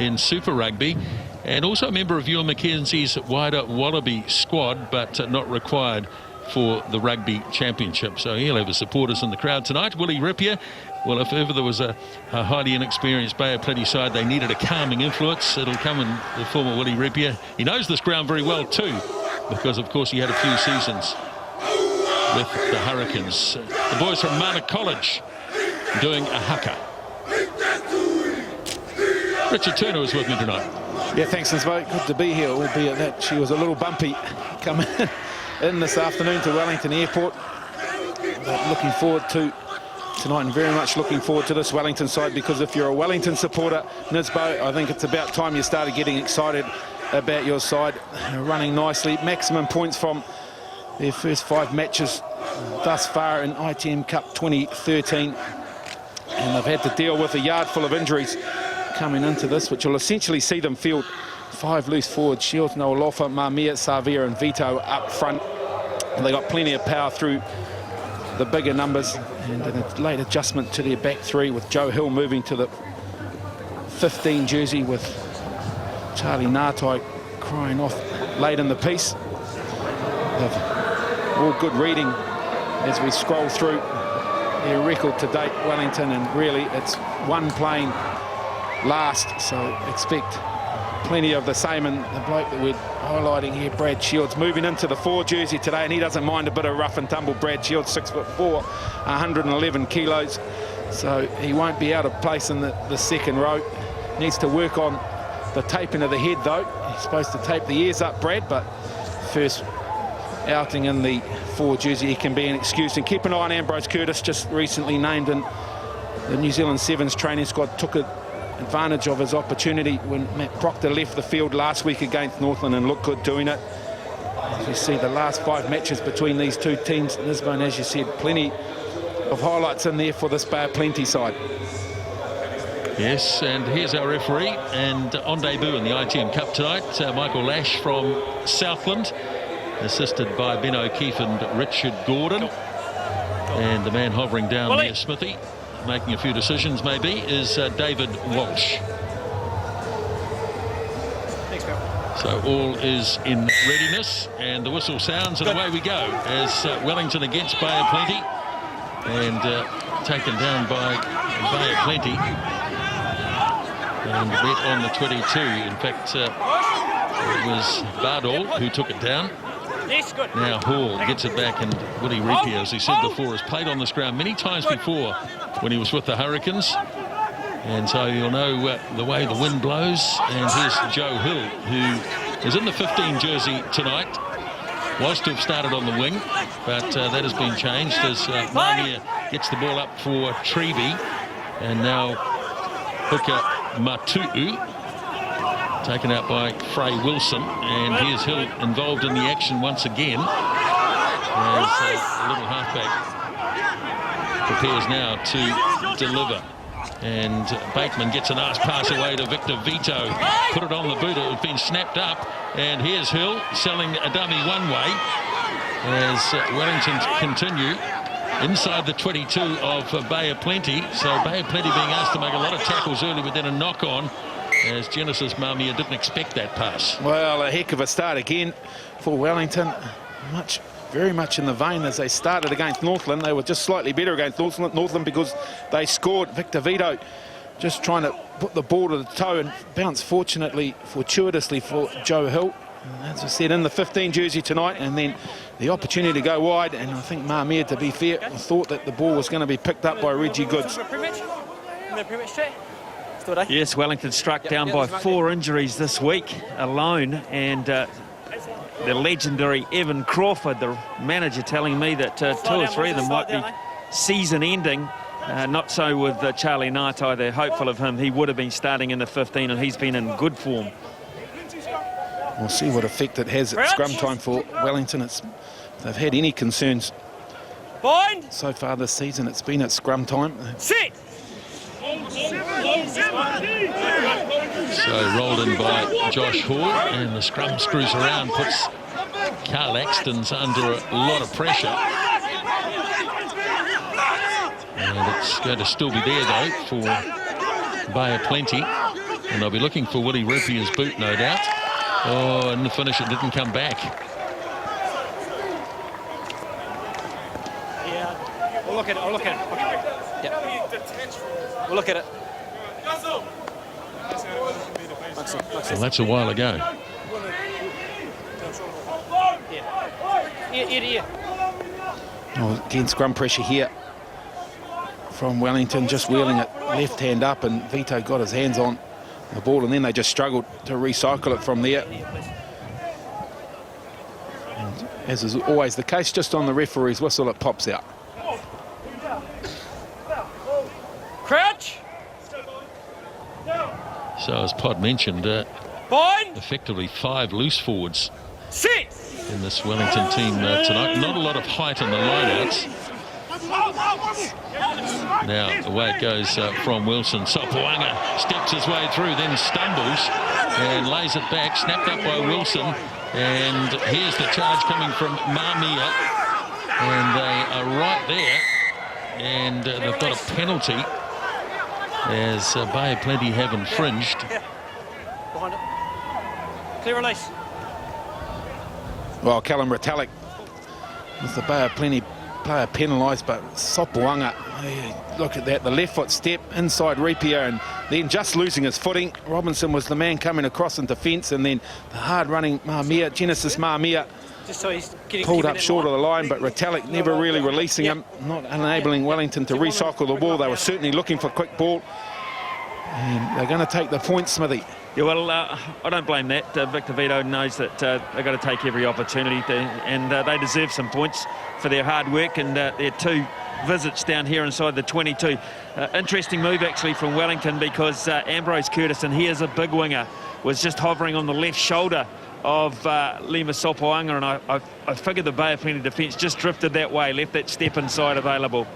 in Super Rugby, and also a member of Ewan McKenzie's wider Wallaby squad, but not required for the Rugby Championship. So he'll have his supporters in the crowd tonight. Willie Rippier, well, if ever there was a highly inexperienced Bay of Plenty side, they needed a calming influence. It'll come in the form of Willie Rippier. He knows this ground very well too, because of course he had a few seasons with the Hurricanes. The boys from Mana College doing a haka. Richard Turner is with me tonight. Yeah, thanks, Nisbo. Good to be here, albeit that she was a little bumpy coming in this afternoon to Wellington Airport. But looking forward to tonight, and very much looking forward to this Wellington side, because if you're a Wellington supporter, Nisbo, I think it's about time you started getting excited about your side. Running nicely, maximum points from their first 5 matches thus far in ITM Cup 2013. And they've had to deal with a yard full of injuries coming into this, which will essentially see them field 5 loose forwards: Shields, Noalofa, Marmia, Savia and Vito up front. And they got plenty of power through the bigger numbers, and a late adjustment to their back 3 with Joe Hill moving to the 15 jersey, with Charlie Ngatai crying off late in the piece. All good reading as we scroll through their record to date, Wellington, and really it's one playing last, so expect plenty of the same. And the bloke that we're highlighting here, Brad Shields, moving into the 4 jersey today, and he doesn't mind a bit of rough and tumble. Brad Shields, 6'4", 111 kilos, so he won't be out of place in the second row. Needs to work on the taping of the head though. He's supposed to tape the ears up, Brad, but first outing in the 4 jersey, he can be an excuse. And keep an eye on Ambrose Curtis, just recently named in the New Zealand Sevens training squad. Took advantage of his opportunity when Matt Proctor left the field last week against Northland and looked good doing it. As you see, the last 5 matches between these two teams, Lisbon, as you said, plenty of highlights in there for this Bay of Plenty side. Yes, and here's our referee, and on debut in the ITM Cup tonight, Michael Lash from Southland, assisted by Ben O'Keefe and Richard Gordon. And the man hovering down near Smithy, making a few decisions maybe, is David Walsh. Thanks, Bill. So all is in readiness, and the whistle sounds, and away we go as Wellington against Bay of Plenty, and taken down by Bay of Plenty, and bet on the 22. In fact, it was Bardall who took it down. Yes, good. Now Hall gets it back, and Willie Rippier, as he said before, has played on this ground many times before when he was with the Hurricanes, and so you'll know the way the wind blows. And here's Joe Hill, who is in the 15 jersey tonight. Was to have started on the wing, but that has been changed as Marmia gets the ball up for Treeby, and now Hooker Matu'u taken out by Frey Wilson, and here's Hill involved in the action once again as a little halfback prepares now to deliver, and Bateman gets a nice pass away to Victor Vito, put it on the boot. It had been snapped up, and here's Hill selling a dummy one way as Wellington continue inside the 22 of Bay of Plenty. So Bay of Plenty being asked to make a lot of tackles early, but then a knock on, as Genesis Marmia didn't expect that pass. Well, a heck of a start again for Wellington. Very much in the vein as they started against Northland. They were just slightly better against Northland because they scored. Victor Vito just trying to put the ball to the toe and bounce fortuitously for Joe Hill. And as I said, in the 15 jersey tonight, and then the opportunity to go wide. And I think Marmia, to be fair, thought that the ball was going to be picked up by Reggie Goods. Yes, Wellington struck down by 4 injuries this week alone, and the legendary Evan Crawford, the manager, telling me that 2 or 3 of them might be season-ending. Not so with Charlie Ngatai. They're hopeful of him. He would have been starting in the 15, and he's been in good form. We'll see what effect it has at scrum time for Wellington. If they've had any concerns so far this season, it's been at scrum time. Sit. So rolled in by Josh Hall, and the scrum screws around, puts Carl Axton's under a lot of pressure. And it's going to still be there though for Bay of Plenty. And they'll be looking for Willie Ripier's boot, no doubt. Oh, and the finish, it didn't come back. Yeah. We'll look at it. I'll look at it. Okay. Yeah. We'll look at it. Well, that's a while ago. Yeah. Oh, again, scrum pressure here from Wellington, just wheeling it left hand up, and Vito got his hands on the ball, and then they just struggled to recycle it from there. And as is always the case, just on the referee's whistle, it pops out. Crouch. So as Pod mentioned, Bind. effectively 5 loose forwards Sit. in this Wellington team tonight. Not a lot of height in the lineouts. Now away it goes from Wilson. Sopoaga steps his way through, then stumbles and lays it back, snapped up by Wilson. And here's the charge coming from Mamia, and they are right there, and they've got a penalty as Bay of Plenty have infringed. Behind it. Clear release. Well, Callum Retallick with the Bay of Plenty player penalised, but Sopoaga, look at that, the left foot step inside Ripier, and then just losing his footing. Robinson was the man coming across in defence, and then the hard running Mamia, Genesis Mamia, Just so he's getting pulled up short of the line, but Retallick never really releasing him, not enabling Wellington to recycle the ball. They were certainly looking for quick ball, and they're going to take the point, Smithy. Yeah, well, I don't blame that. Victor Vito knows that they've got to take every opportunity and they deserve some points for their hard work and their 2 visits down here inside the 22. Interesting move, actually, from Wellington, because Ambrose Curtis, and he is a big winger, was just hovering on the left shoulder of Lima Sopoaga, and I figured the Bay of Plenty defence just drifted that way, left that step inside available.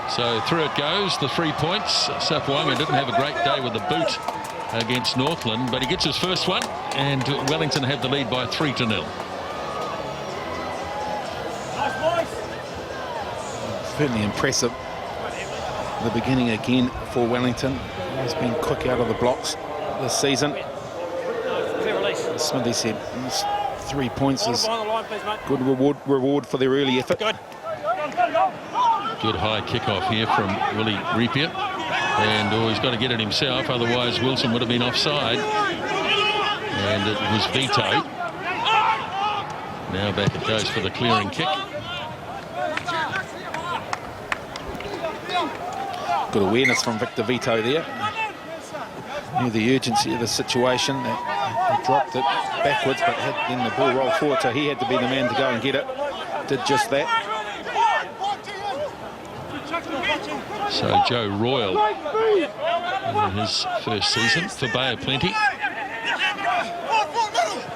So through it goes, the 3 points. Sopoaga didn't have a great day with the boot against Northland, but he gets his first one, and Wellington have the lead by 3-0. Certainly impressive. The beginning again for Wellington. He's been quick out of the blocks this season. Clear release. As Smithy said, 3 points is Behind the line, please, mate. good reward for their early effort. Good. Good high kick-off here from Willie Ripier. And he's got to get it himself, otherwise Wilson would have been offside. And it was Vito. Now back it goes for the clearing kick. Good awareness from Victor Vito there. Knew the urgency of the situation. He dropped it backwards, but then the ball rolled forward, so he had to be the man to go and get it. Did just that. So Joe Royal in his first season for Bay of Plenty.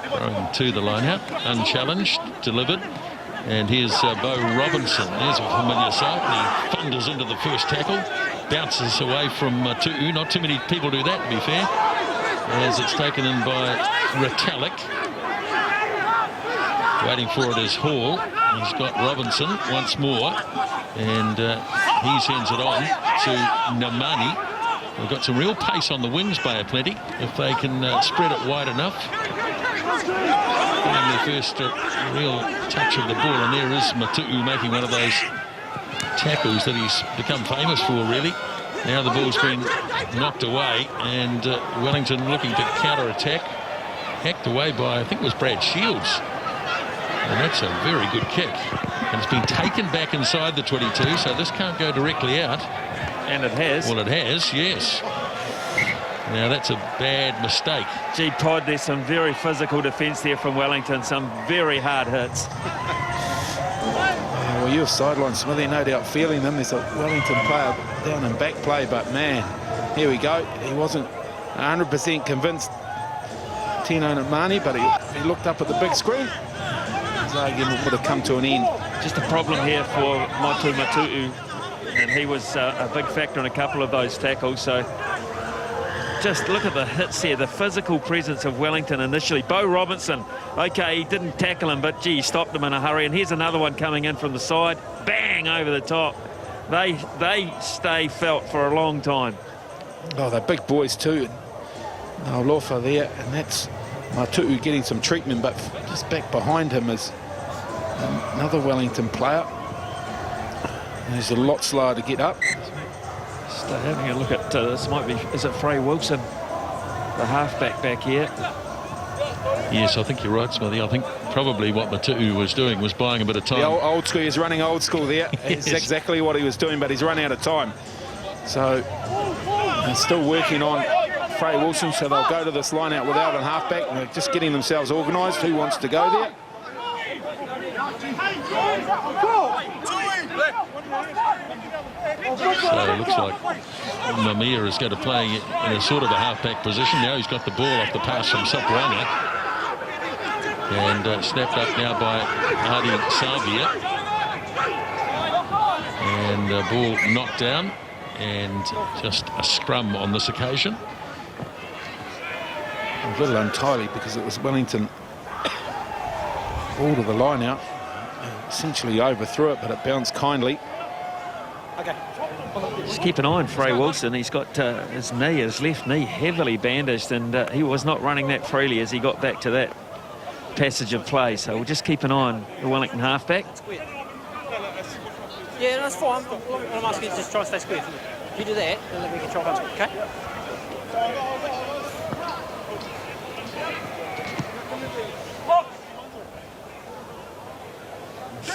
Throwing to the line-out, unchallenged, delivered. And here's Bo Robinson. There's a familiar sight. And he thunders into the first tackle. Bounces away from Tu'u. Not too many people do that, to be fair. As it's taken in by Retallick. Waiting for it is Hall. He's got Robinson once more. And he sends it on to Namani. They've got some real pace on the wings, Bay of Plenty, if they can spread it wide enough. And the first real touch of the ball, and there is Matu'u making one of those tackles that he's become famous for, really. Now the ball's been knocked away, and Wellington looking to counter-attack. Hacked away by, I think it was Brad Shields. And that's a very good kick. And it's been taken back inside the 22, so this can't go directly out. And it has. Well, it has, yes. Now, that's a bad mistake. Gee, Todd, there's some very physical defence there from Wellington, some very hard hits. Well, you're sideline, Smithy, no doubt feeling them. There's a Wellington player down in back play, but man, here we go. He wasn't 100% convinced, Tino Namani, but he looked up at the big screen. His argument would have come to an end. Just a problem here for Motu Matu'u, and he was a big factor in a couple of those tackles. So just look at the hits here, the physical presence of Wellington initially. Bo Robinson, okay, he didn't tackle him, but gee, he stopped him in a hurry. And here's another one coming in from the side, bang, over the top. They stay felt for a long time. Oh, they're big boys too. No Lofa there, and that's Matu'u getting some treatment, but just back behind him is another Wellington player. And he's a lot slower to get up. Just having a look at this, might be, is it Frey Wilson, the halfback back here? Yes, I think you're right, Smithy. I think probably what Matu'u was doing was buying a bit of time. The old school, he's running old school there. It's Yes. exactly what he was doing, but he's run out of time. So they're still working on Frey Wilson, so they'll go to this line out without a halfback, and they're just getting themselves organised. Who wants to go there? So it looks like Mamiya is going to play in a sort of a halfback position. Now he's got the ball off the pass from Sopuanga. And snapped up now by Adi Savia. And ball knocked down. And just a scrum on this occasion. A little untidy because it was Wellington all to the line out. Essentially overthrew it, but it bounced kindly. Okay. Just keep an eye on Frey Wilson. He's got his left knee, heavily bandaged, and he was not running that freely as he got back to that passage of play. So we'll just keep an eye on the Wellington halfback. Yeah, that's fine. I'm asking you to just try and stay square. If you do that, then we can try and okay?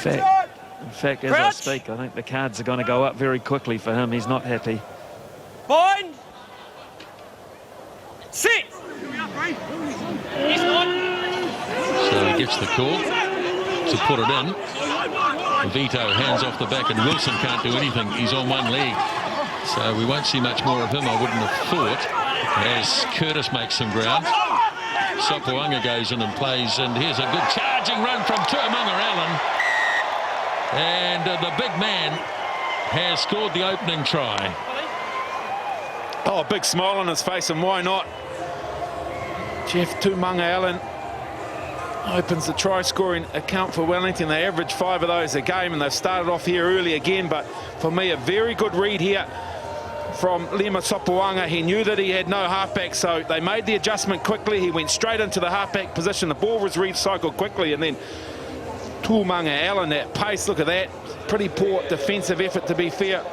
In fact, as I speak, I think the cards are going to go up very quickly for him. He's not happy. Bind! Sit! So he gets the call to put it in. Vito hands off the back, and Wilson can't do anything. He's on one leg. So we won't see much more of him, I wouldn't have thought, as Curtis makes some ground. Sopuanga goes in and plays, and here's a good charging run from Tuamanga Allen. And the big man has scored the opening try. Oh, a big smile on his face, and why not? Jeff Tuamanga Allen opens the try-scoring account for Wellington. They average 5 of those a game, and they've started off here early again. But for me, a very good read here from Lema Sopuanga. He knew that he had no halfback, so they made the adjustment quickly. He went straight into the halfback position. The ball was recycled quickly, and then Tuamanga Allen at pace. Look at that. Pretty poor defensive effort, to be fair.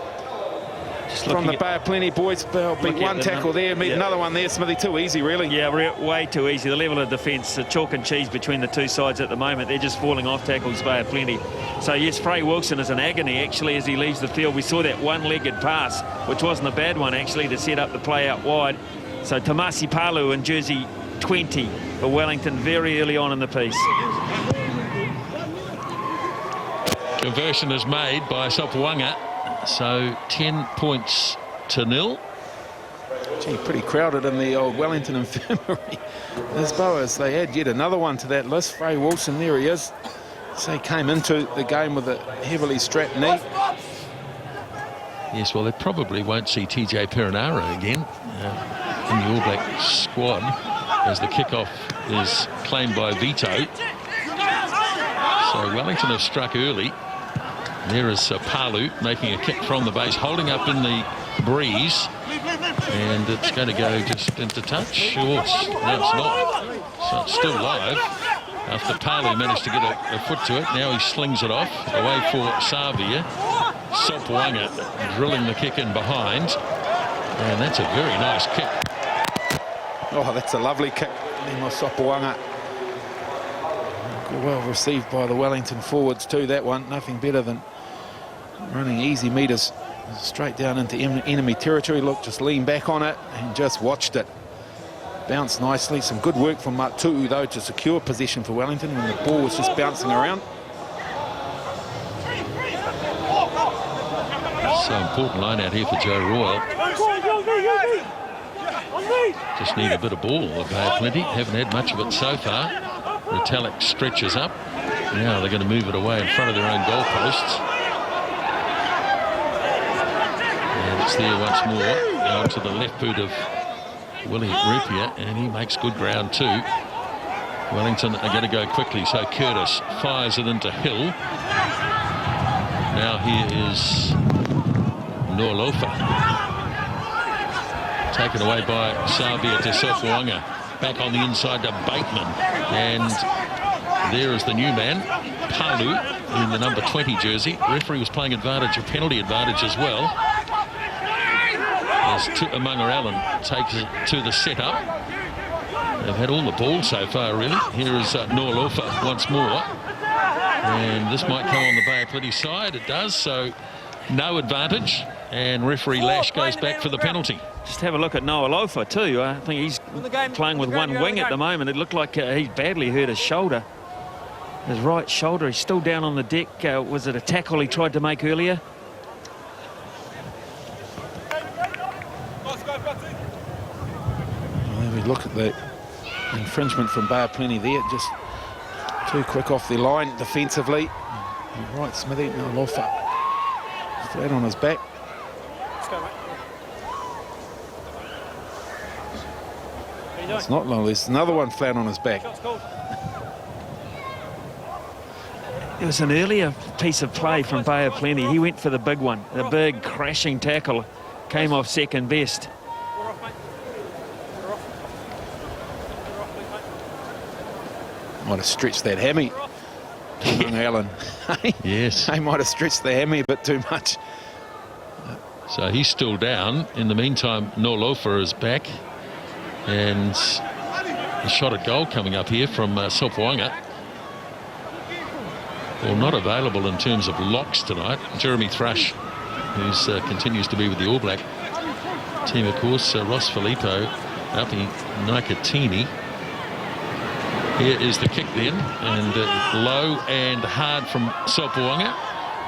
From the Bay of Plenty boys. They'll beat one tackle there, meet another one there. Smithy, too easy, really. Yeah, way too easy. The level of defence, the chalk and cheese between the two sides at the moment. They're just falling off tackles, Bay of Plenty. So, yes, Frey Wilson is in agony, actually, as he leaves the field. We saw that one-legged pass, which wasn't a bad one, actually, to set up the play out wide. So, Tamasi Palu in jersey 20 for Wellington very early on in the piece. Conversion is made by Sopuanga. So 10 points to 0. Gee, pretty crowded in the old Wellington infirmary. As Boas, they add yet another one to that list. Frey Wilson, there he is. So he came into the game with a heavily strapped knee. Yes, well, they probably won't see TJ Perinara again in the All Black squad as the kickoff is claimed by Vito. So Wellington have struck early. There is Palu making a kick from the base, holding up in the breeze, and it's going to go just into touch. No, it's not. So it's still live. After Palu managed to get a foot to it, now he slings it off away for Savia. Sopuanga drilling the kick in behind, and that's a very nice kick. Oh, that's a lovely kick. Lema Sopuanga. Well received by the Wellington forwards too, that one. Nothing better than running easy meters straight down into enemy territory. Look, just lean back on it and just watched it bounce nicely. Some good work from Matu'u though to secure possession for Wellington when the ball was just bouncing around. So important line out here for Joe Royal. Just need a bit of ball. The Bay of Plenty haven't had much of it so far. Retallick stretches up. Now they're going to move it away in front of their own goalposts. And it's there once more. Down to the left boot of Willie Rupia, and he makes good ground too. Wellington are going to go quickly, so Curtis fires it into Hill. Now here is Norlofa. Taken away by Savia to Sofuanga. Back on the inside to Bateman. And there is the new man, Palu, in the number 20 jersey. The referee was playing advantage, a penalty advantage as well. As Tu'umunga Allen takes it to the setup. They've had all the ball so far, really. Here is Norlofa once more. And this might come on the Bay of Plenty side. It does, so no advantage. And referee Lash goes back for the penalty. Just have a look at Noah Lofa too. I think he's playing with one wing at the moment. It looked like he's badly hurt his shoulder. His right shoulder. He's still down on the deck. Was it a tackle he tried to make earlier? Well, we look at the infringement from Bay of Plenty there. Just too quick off the line defensively. Right, Smithy, no Lofa. Flat on his back. It's not long. There's another one flat on his back. There was an earlier piece of play from Bay of Plenty. He went for the big one. The big crashing tackle came off second best. Might have stretched that hammy. Young Allen. Yes. They might have stretched the hammy a bit too much. So he's still down. In the meantime, Norlofa is back. And a shot at goal coming up here from Sofuanga. Well, not available in terms of locks tonight. Jeremy Thrush, who continues to be with the All Black team, of course. Ross Filippo, Api Nakatini. Here is the kick then, and low and hard from Sofuanga,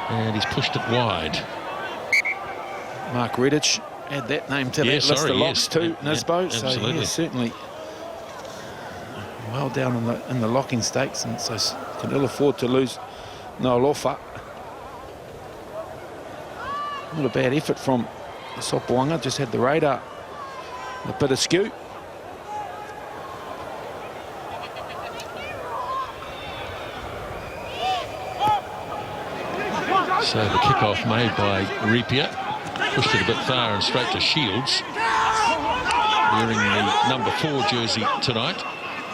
and he's pushed it wide. Mark Redditch, add that name to that list of locks too, Nisbo. So he is certainly well down in the locking stakes, and so can ill afford to lose Norlofa. Not a bad effort from Sofuanga, just had the radar a bit askew. So the kickoff made by Ripia, pushed it a bit far and straight to Shields, wearing the number 4 jersey tonight,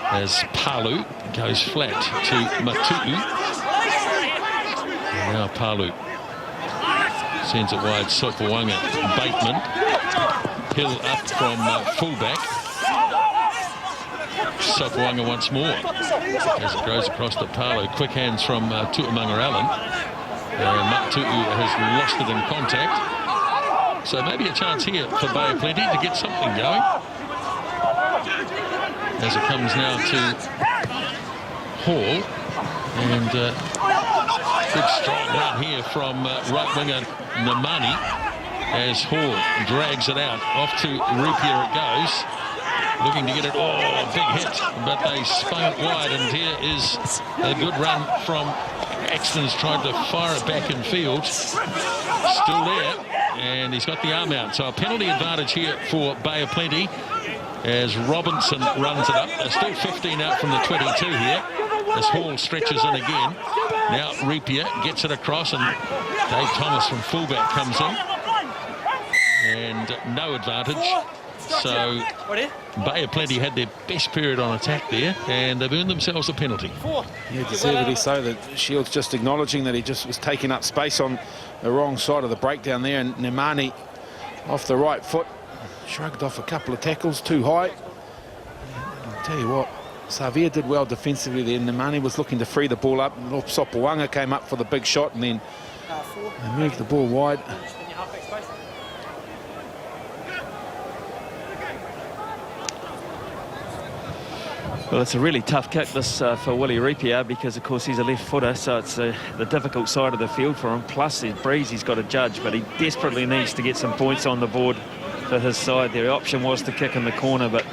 as Palu goes flat to Matu'u. And now Palu sends it wide. Sofuanga, Bateman, Hill up from fullback. Sofuanga once more as it goes across to Palu. Quick hands from Tu'umunga Allen. Matu'u has lost it in contact. So maybe a chance here for Bay of Plenty to get something going. As it comes now to Hall. And good strong run here from right winger Namani as Hall drags it out. Off to Rupia it goes. Looking to get it. Oh, big hit. But they spun it wide. And here is a good run from Axton's tried to fire it back in field. Still there. And he's got the arm out. So a penalty advantage here for Bay of Plenty as Robinson runs it up. There's still 15 out from the 22 here as Hall stretches in again. Now Ripia gets it across and Dave Thomas from fullback comes in. And no advantage. So Bay of Plenty had their best period on attack there, and they've earned themselves a penalty. Yeah, deservedly so. That Shields just acknowledging that he just was taking up space on the wrong side of the breakdown there, and Nemani off the right foot shrugged off a couple of tackles too high. I'll tell you what, Savia did well defensively there. Nemani was looking to free the ball up, and Sofuanga came up for the big shot, and then they moved the ball wide. Well, it's a really tough kick this for Willie Ripia because, of course, he's a left footer, so it's the difficult side of the field for him. Plus, his breeze he's got to judge, but he desperately needs to get some points on the board for his side. Their option was to kick in the corner, but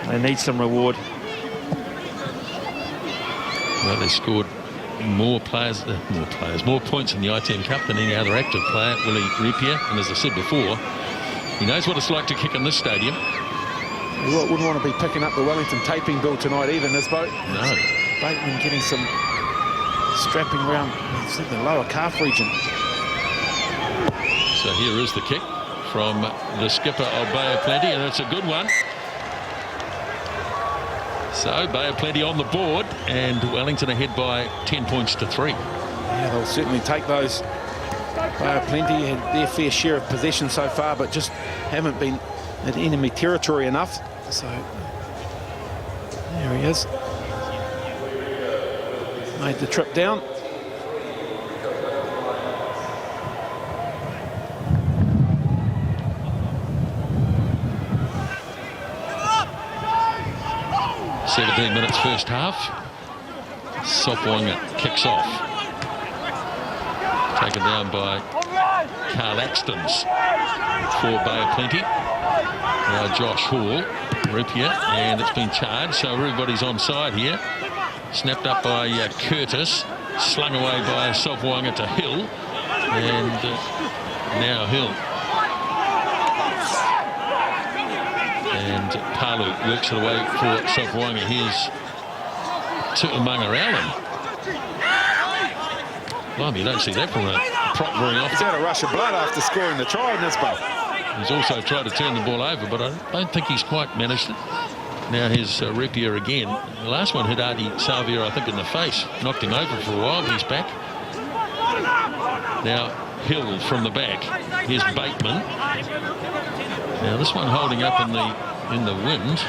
they need some reward. Well, they scored more points in the ITM Cup than any other active player, Willie Ripia, and as I said before, he knows what it's like to kick in this stadium. You wouldn't want to be picking up the Wellington taping bill tonight either, Nisbo. No. Bateman getting some strapping around the lower calf region. So here is the kick from the skipper of Bay of Plenty, and it's a good one. So Bay of Plenty on the board, and Wellington ahead by 10 points to 3. Yeah, they'll certainly take those. Bay of Plenty had their fair share of possession so far, but just haven't been at enemy territory enough. So there he is. Made the trip down. Minutes first half. Sopwanga kicks off. Taken down by Carl Axtons for Bay of Plenty. Now Josh Hall, Rupiah, and it's been charged, so everybody's on side here. Snapped up by Curtis, slung away by Sopwanga to Hill, and now Hill. And Palu works it away for Sopwanga. Here's Tu'umunga Allen. Blimey, you don't see that from a prop very often. He's had a rush of blood after scoring the try in this bowl. He's also tried to turn the ball over, but I don't think he's quite managed it. Now here's Rupiah again. The last one hit Adi Savia, I think, in the face. Knocked him over for a while, but he's back. Now Hill from the back. Here's Bateman. Now this one holding up in the wind.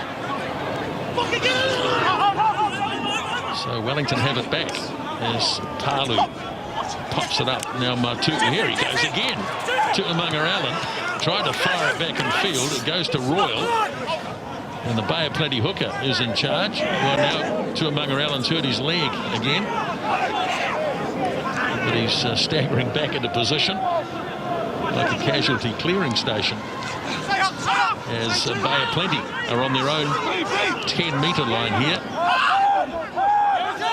So Wellington have it back as Palu pops it up. Now Matu, here he goes again. Tu'umunga Allen tried to fire it back in field. It goes to Royal. And the Bay of Plenty hooker is in charge. Well, now Tu'umunga Allen's hurt his leg again. But he's staggering back into position like a casualty clearing station. As Bay of Plenty are on their own 10-metre line here.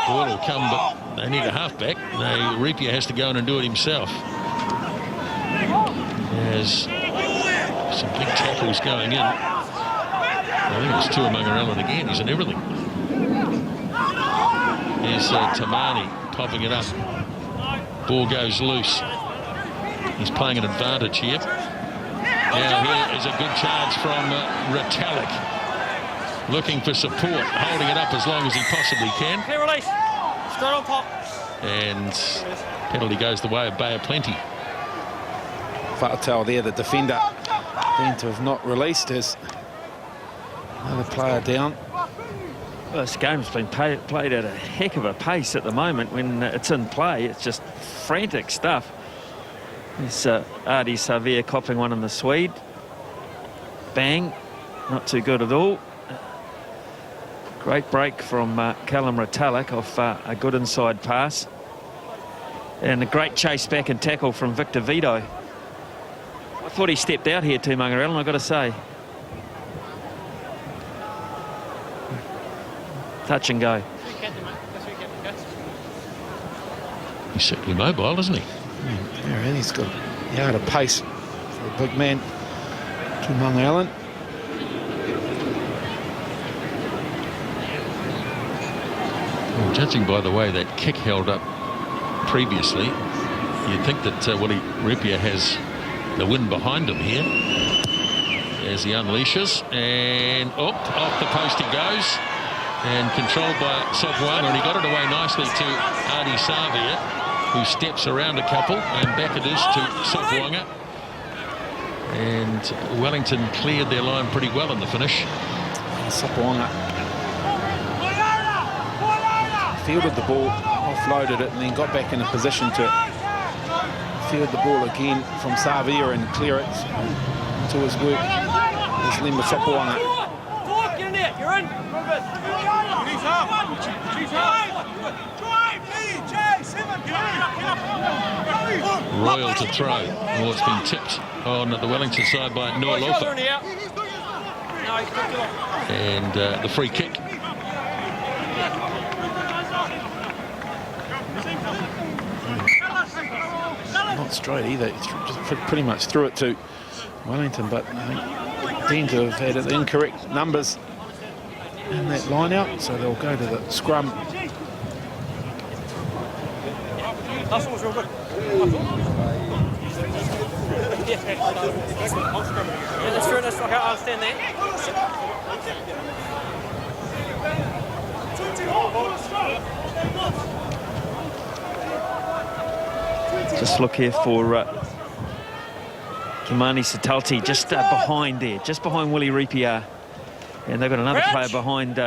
Ball will come, but they need a halfback. Rupiah has to go in and do it himself. There's some big tackles going in. I think it's Tu'umunga Allen again. He's in everything. Here's Tamani popping it up. Ball goes loose. He's playing an advantage here. Now here is a good charge from Retallick. Looking for support, holding it up as long as he possibly can. Clear release. Straight on pop. And penalty goes the way of Bay of Plenty. Fatal there, the defender, deemed to have not released his another player down. Well, this game's been played at a heck of a pace at the moment. When it's in play, it's just frantic stuff. There's Adi Savia copping one in the Swede. Bang. Not too good at all. Great break from Callum Retallick off a good inside pass. And a great chase back and tackle from Victor Vito. I thought he stepped out here, Tu'umunga Allen, I've got to say. Touch and go. He's certainly mobile, isn't he? Yeah, and he's got a yard of pace for a big man, Tu'umunga Allen. Well, judging by the way that kick held up previously, you'd think that Rupiah has the wind behind him here as he unleashes, and off the post he goes, and controlled by Sopwanga, and he got it away nicely to Adi Savia, who steps around a couple, and back it is to Sopwanga. And Wellington cleared their line pretty well in the finish. Sopwanga fielded the ball, offloaded it, and then got back in a position to field the ball again from Savia and clear it to his work. There's Lemba Sopwanga. Get in there, you're in. Royal to throw. Oh, it's been tipped on the Wellington side by Nualofa. And the free kick. Not straight either. He just pretty much threw it to Wellington, but I think deemed to have had the incorrect numbers in that line out, so they'll go to the scrum. Last one was real good. That's fair enough. Okay, I understand that. Just look here for Kimani Satalti, just behind there, just behind Willie Ripiar. And they've got another player behind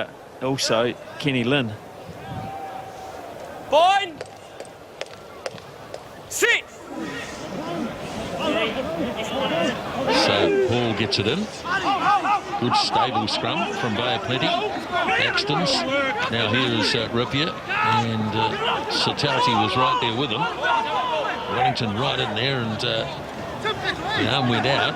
also, Kenny Lynn. Bind. Sit. So Paul gets it in. Good stable scrum from Bay of Plenty. Axton's. Now here is Ripiar, and Satalti was right there with him. Wellington right in there, and the arm went out.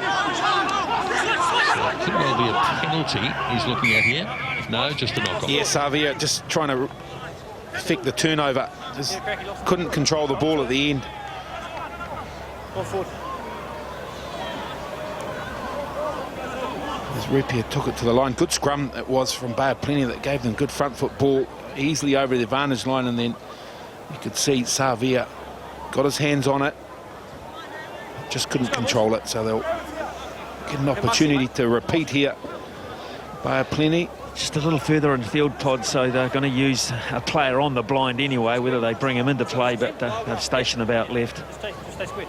So it could well be a penalty he's looking at here. No, just a knock-off. Yeah, Xavier just trying to affect the turnover. Just couldn't control the ball at the end. As Ripiar took it to the line. Good scrum it was from Bay of Plenty that gave them good front foot ball easily over the advantage line, and then you could see Xavier got his hands on it, just couldn't control it, so they'll get an opportunity to repeat here. Bay of Plenty. Just a little further in field, Pod, so they're going to use a player on the blind anyway, whether they bring him into play, but they've stationed about left. Stay square.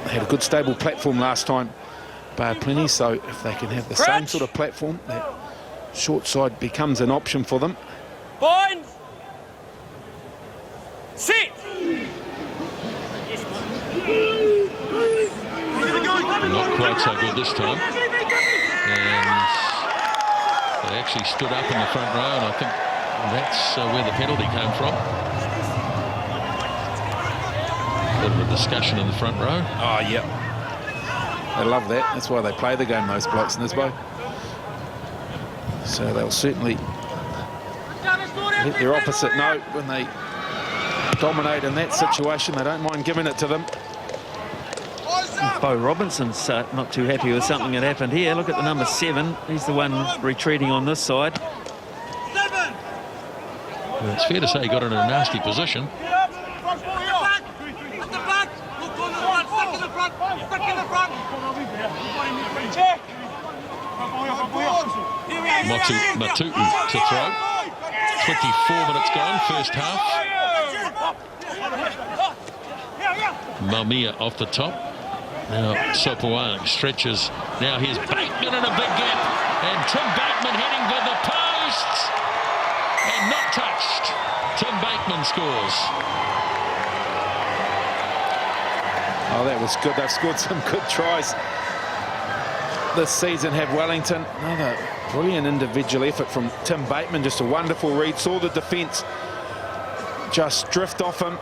They had a good stable platform last time, Bay of Plenty, so if they can have the same sort of platform, that short side becomes an option for them. Bind. Sit. Not quite so good this time. And they actually stood up in the front row, and I think that's where the penalty came from. A bit of a discussion in the front row. Oh, yeah. They love that. That's why they play the game, those blokes in this boat. So they'll certainly let their opposite know when they dominate in that situation. They don't mind giving it to them. Bo Robinson's not too happy with something that happened here. Look at the number 7. He's the one retreating on this side. Well, it's fair to say he got in a nasty position. Matutu to throw. 24 minutes gone, first half. Malmia off the top. Now Sopoang stretches. Now here's Bateman in a big gap. And Tim Bateman heading for the posts. And not touched. Tim Bateman scores. Oh, that was good. They've scored some good tries this season, have Wellington. Another brilliant individual effort from Tim Bateman. Just a wonderful read. Saw the defence just drift off him.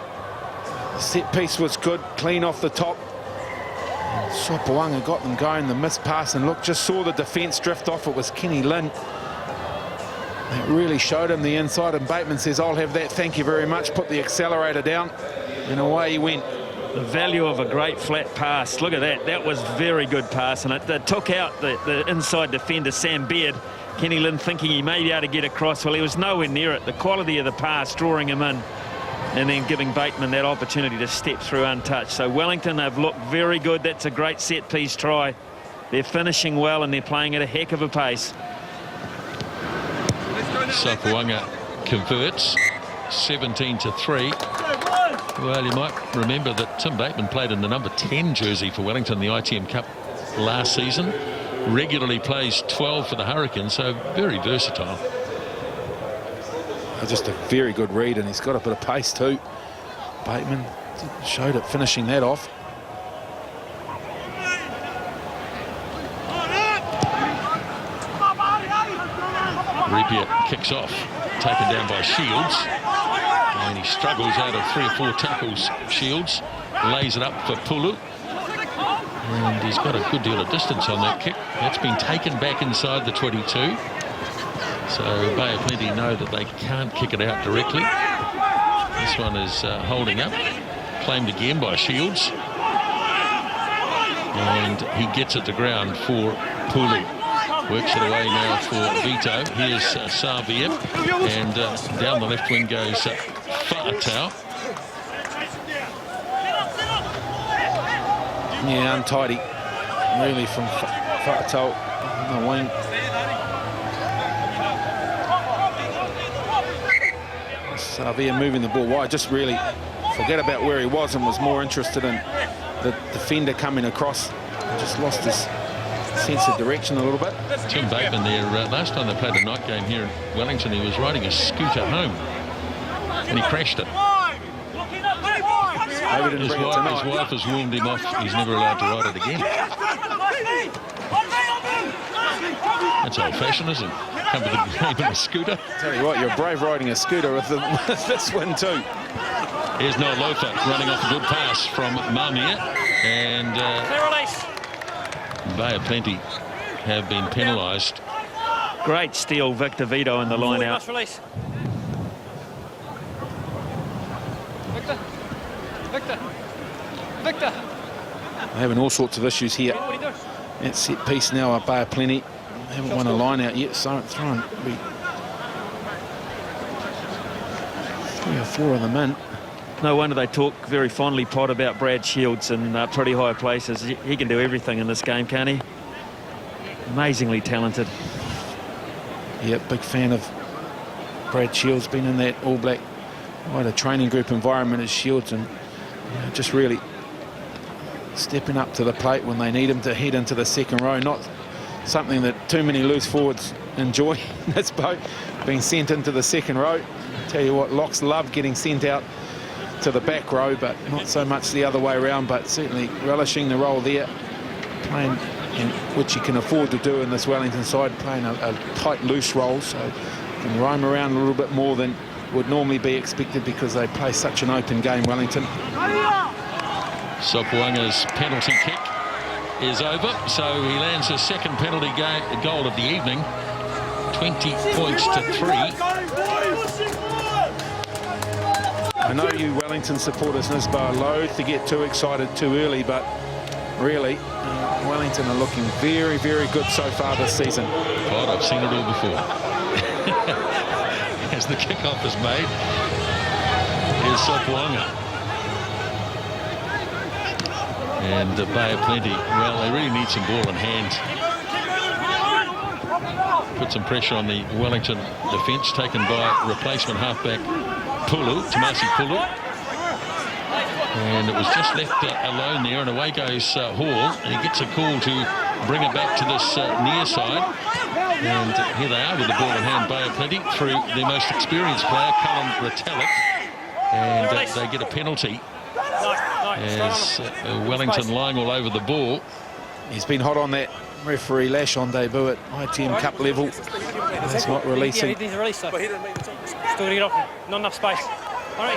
The set piece was good, clean off the top. Sopoanga got them going, the missed pass, and look, just saw the defence drift off. It was Kenny Lynn that really showed him the inside, and Bateman says, I'll have that, thank you very much. Put the accelerator down, and away he went. The value of a great flat pass. Look at that. That was very good pass, and it took out the inside defender, Sam Beard. Kenny Lynn thinking he may be able to get across. Well, he was nowhere near it. The quality of the pass, drawing him in, and then giving Bateman that opportunity to step through untouched. So Wellington have looked very good. That's a great set-piece try. They're finishing well, and they're playing at a heck of a pace. Sopoanga converts 17-3. Well, you might remember that Tim Bateman played in the number 10 jersey for Wellington, the ITM Cup last season. Regularly plays 12 for the Hurricanes, so very versatile. Just a very good read, and he's got a bit of pace too. Bateman showed it, finishing that off. Ripiar kicks off, taken down by Shields, and he struggles out of 3 or 4 tackles. Shields lays it up for Pulu, and he's got a good deal of distance on that kick. That's been taken back inside the 22. So Bay of Plenty know that they can't kick it out directly. This one is holding up, claimed again by Shields, and he gets it to ground for Pulu. Works it away now for Vito. Here's Xavier, and down the left wing goes Fa'atau. Yeah, untidy, really, from Fa'atau on the wing. Savia moving the ball wide, just really forget about where he was and was more interested in the defender coming across. Just lost his sense of direction a little bit. Tim Bateman there, last time they played a night game here in Wellington, he was riding a scooter home and he crashed it. His wife has warned him off. He's never allowed to ride it again. That's old-fashioned, isn't it? Come with a scooter. Tell you what, you're brave riding a scooter with this one too. Here's Noel Lofa running off a good pass from Mamia, and Bay of Plenty have been penalised. Great steal, Victor Vito in the line out. They're having all sorts of issues here. That set piece now, Bay of Plenty. They haven't won a line out yet, so throwing 3 or 4 of them in. No wonder they talk very fondly, Pod, about Brad Shields in pretty high places. He can do everything in this game, can't he? Amazingly talented. Yeah, big fan of Brad Shields. Been in that All Black quite a training group environment as Shields, and just really stepping up to the plate when they need him to head into the second row. Not something that too many loose forwards enjoy in this boat, being sent into the second row. I tell you what, Locks love getting sent out to the back row, but not so much the other way around, but certainly relishing the role there, playing in which you can afford to do in this Wellington side, playing a tight, loose role, so you can roam around a little bit more than would normally be expected because they play such an open game, Wellington. Sopuanga's penalty kick is over, so he lands his second penalty goal of the evening. 20 points to 3. I know you Wellington supporters, Nisba, are loath to get too excited too early, but really, Wellington are looking very, very good so far this season. God, I've seen it all before. As the kickoff is made, here's Sopuanga. And Bay of Plenty, well, they really need some ball in hand. Put some pressure on the Wellington defence, taken by replacement halfback Pulu, Tamasi Pulu. And it was just left alone there, and away goes Hall, and he gets a call to bring it back to this near side. And here they are with the ball in hand, Bay of Plenty, through their most experienced player, Cullen Retallick. And they get a penalty as Wellington lying all over the ball. He's been hot on that referee lash on debut at ITM Cup level. That's not releasing. Still going to get off. Not enough space.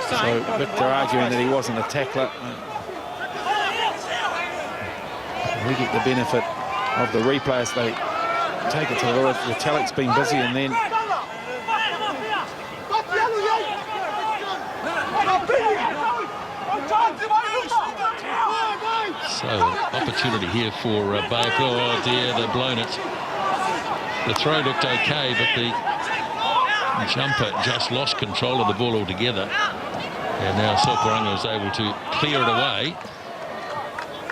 So Victor arguing that he wasn't a tackler. We get the benefit of the replays. They take it to the Retallick's been busy, and then so opportunity here for Bay. Oh dear, they've blown it. The throw looked okay, but the jumper just lost control of the ball altogether. And now Sopuanga was able to clear it away.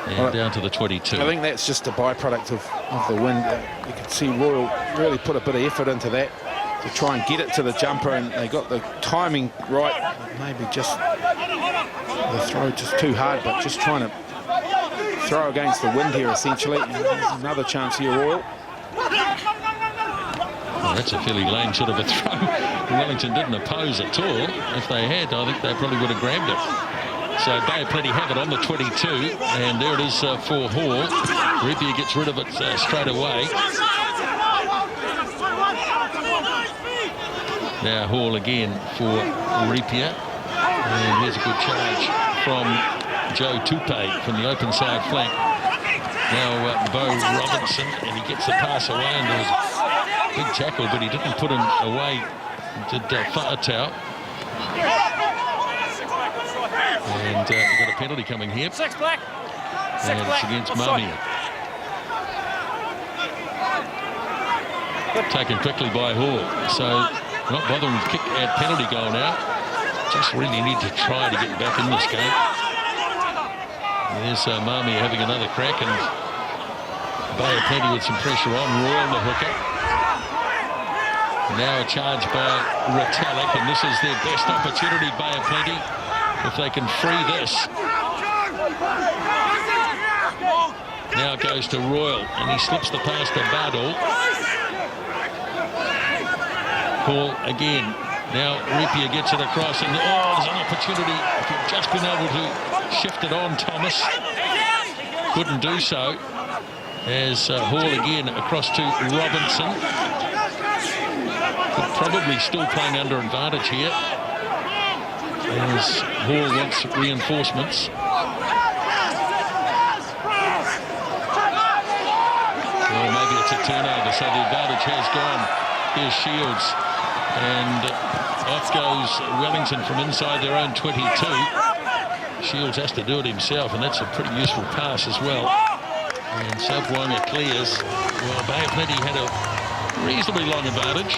And down to the 22. I think that's just a byproduct of the wind. You could see Royal really put a bit of effort into that to try and get it to the jumper, and they got the timing right. Maybe just the throw just too hard, but just trying to throw against the wind here, essentially. There's another chance here, Royal. Well, that's a fairly lame sort of a throw. Wellington didn't oppose at all. If they had, I think they probably would have grabbed it. So Bay of Plenty have it on the 22, and there it is for Hall. Ripia gets rid of it straight away. Now Hall again for Ripia, and here's a good charge from Joe Tupe from the open side flank. Now Bo Robinson, and he gets the pass away, and there was a big tackle, but he didn't put him away. Did Fa'atau. And we've got a penalty coming here. And it's against Mamia. Taken quickly by Hall. So not bothering to kick at penalty goal now. just really need to try to get back in this game. There's Mami having another crack, and Bay of Plenty with some pressure on. Royal the hooker. Now a charge by Retallick, and this is their best opportunity, Bay of Plenty, if they can free this. Now it goes to Royal, and he slips the pass to Bardall. Hall again. Now Ripier gets it across, and there's an opportunity. If you've just been able to shift it on, Thomas. Couldn't do so. As Hall again across to Robinson. Probably still playing under advantage here. As Hall wants reinforcements. Well, maybe it's a turnover, so the advantage has gone. Here's Shields. And off goes Wellington from inside their own 22. Shields has to do it himself, and that's a pretty useful pass as well. And Sabwanga clears. Well, Bay of Plenty had a reasonably long advantage.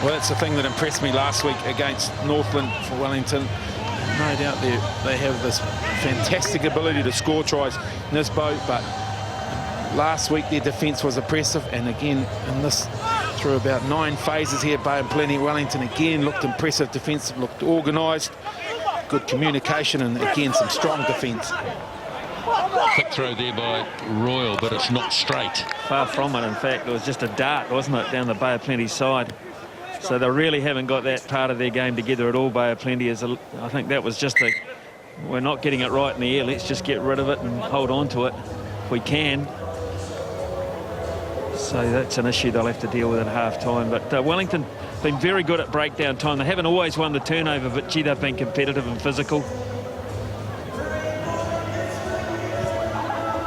Well, that's the thing that impressed me last week against Northland for Wellington. No doubt they have this fantastic ability to score tries, Nisbo, but last week their defence was oppressive, and again in this, through about 9 phases here, Bay of Plenty, Wellington again looked impressive defensive, looked organised, good communication, and again some strong defence. Quick throw there by Royal, but it's not straight. Far from it, in fact. It was just a dart, wasn't it, down the Bay of Plenty side. So they really haven't got that part of their game together at all, Bay of Plenty. I think that was just we're not getting it right in the air. Let's just get rid of it and hold on to it if we can. So that's an issue they'll have to deal with at half-time. But Wellington been very good at breakdown time. They haven't always won the turnover, but gee, they've been competitive and physical.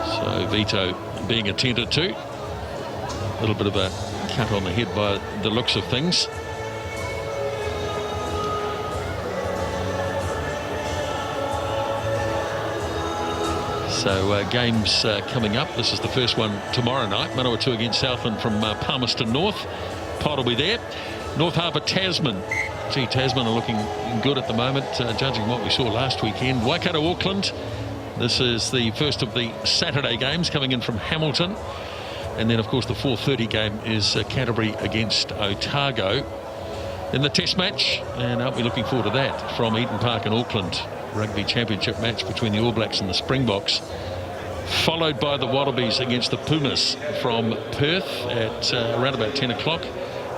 So Vito being attended to. A little bit of a cut on the head by the looks of things. So games coming up. This is the first one tomorrow night. Manawatu against Southland from Palmerston North. Pod will be there. North Harbour, Tasman. Gee, Tasman are looking good at the moment, judging what we saw last weekend. Waikato, Auckland. This is the first of the Saturday games coming in from Hamilton. And then, of course, the 4:30 game is Canterbury against Otago in the Test match. And aren't we looking forward to that from Eden Park in Auckland? Rugby Championship match between the All Blacks and the Springboks, followed by the Wallabies against the Pumas from Perth at around about 10 o'clock.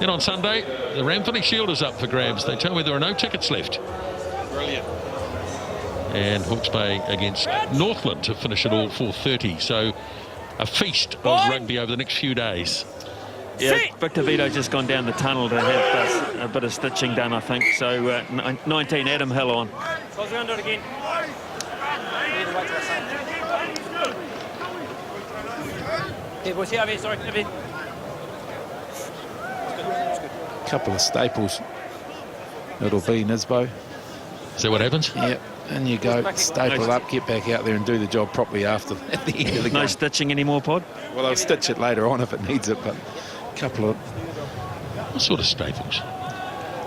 Then on Sunday, the Ramfini Shield is up for grabs. They tell me there are no tickets left. Brilliant. And Hawke's Bay against Northland to finish it all 4:30. So a feast of rugby over the next few days. Yeah, Victor Vito just gone down the tunnel to have a bit of stitching done, I think. So 19 Adam Hill on. Close around it again. Hey, boys, here, Abby, sorry, Abby. Couple of staples. It'll be Nisbo. Is that what happens? Yep. And you go, staple up, get back out there and do the job properly after at the end of the game. No stitching anymore, Pod? Well, I'll stitch it later on if it needs it, but a couple of... What sort of staples?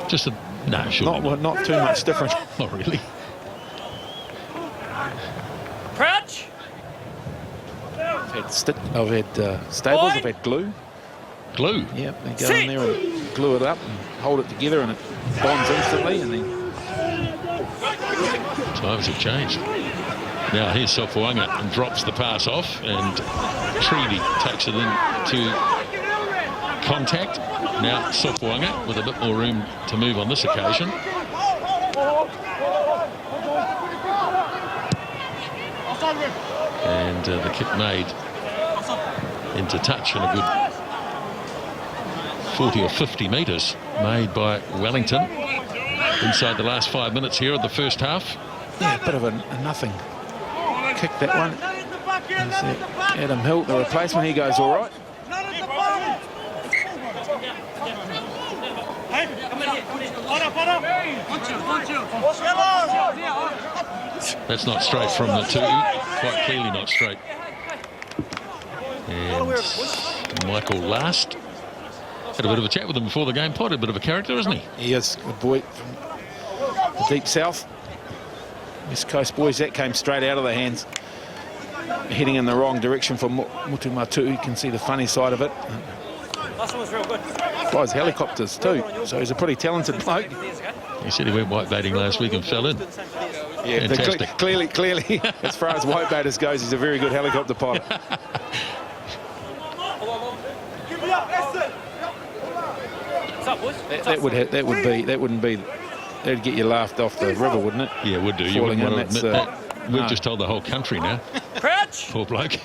Just a... No, sure. Not too much different. Not really. Crouch! I've had staples, I've had glue. Glue? Yep, they go in there and glue it up and hold it together and it bonds instantly, and then... Times have changed. Now here's Sofuanga and drops the pass off, and Treaty takes it into contact. Now Sofuanga with a bit more room to move on this occasion. And the kick made into touch, and a good 40 or 50 metres made by Wellington inside the last 5 minutes here of the first half. Yeah, a bit of a nothing kick, that one. Adam Hill, the replacement, he goes all right. That's not straight from the two, quite clearly not straight. And Michael Last had a bit of a chat with him before the game. Pod, a bit of a character, isn't he? He is, good boy. the deep south. West Coast boys, that came straight out of the hands. Heading in the wrong direction for Mutu Matu. You can see the funny side of it. Last one was real good. Flies helicopters too, so he's a pretty talented bloke. He said he went whitebaiting last week and fell in. Yeah, fantastic. Clearly, as far as whitebaiters goes, he's a very good helicopter pilot. What's up, boys? That'd get you laughed off the river, wouldn't it? Yeah, would do. You Falling wouldn't in, want to admit that. We've just told the whole country now. Crouch! Poor bloke.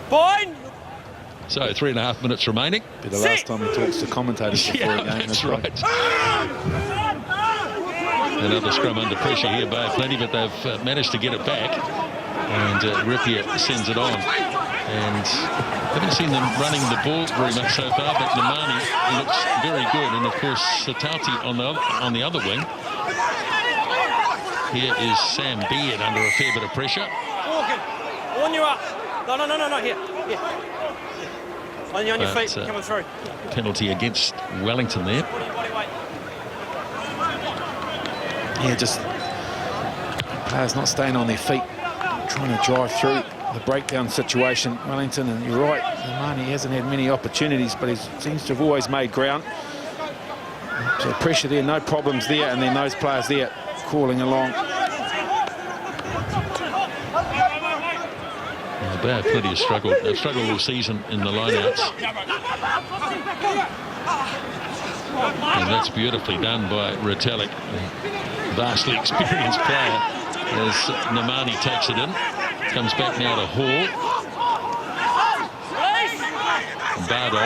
Boyne! So 3.5 minutes remaining. Be the last time he talks to commentators before a game. That's right. Another scrum under pressure here by Plenty, but they've managed to get it back. And Ripia sends it on. And haven't seen them running the ball very much so far, but Namani looks very good. And of course, Satauti on the other wing. Here is Sam Beard under a fair bit of pressure. Walking. On you up. No. Here. On your feet, coming through. Penalty against Wellington there. Body weight. Yeah, just players not staying on their feet, trying to drive through the breakdown situation. Wellington, and you're right, Namani hasn't had many opportunities, but he seems to have always made ground. So pressure there, no problems there, and then those players there calling along. Bay Plenty has struggled. They've struggled all season in the lineouts. And that's beautifully done by Retallick, the vastly experienced player, as Namani takes it in. Comes back now to Hall. Bardo.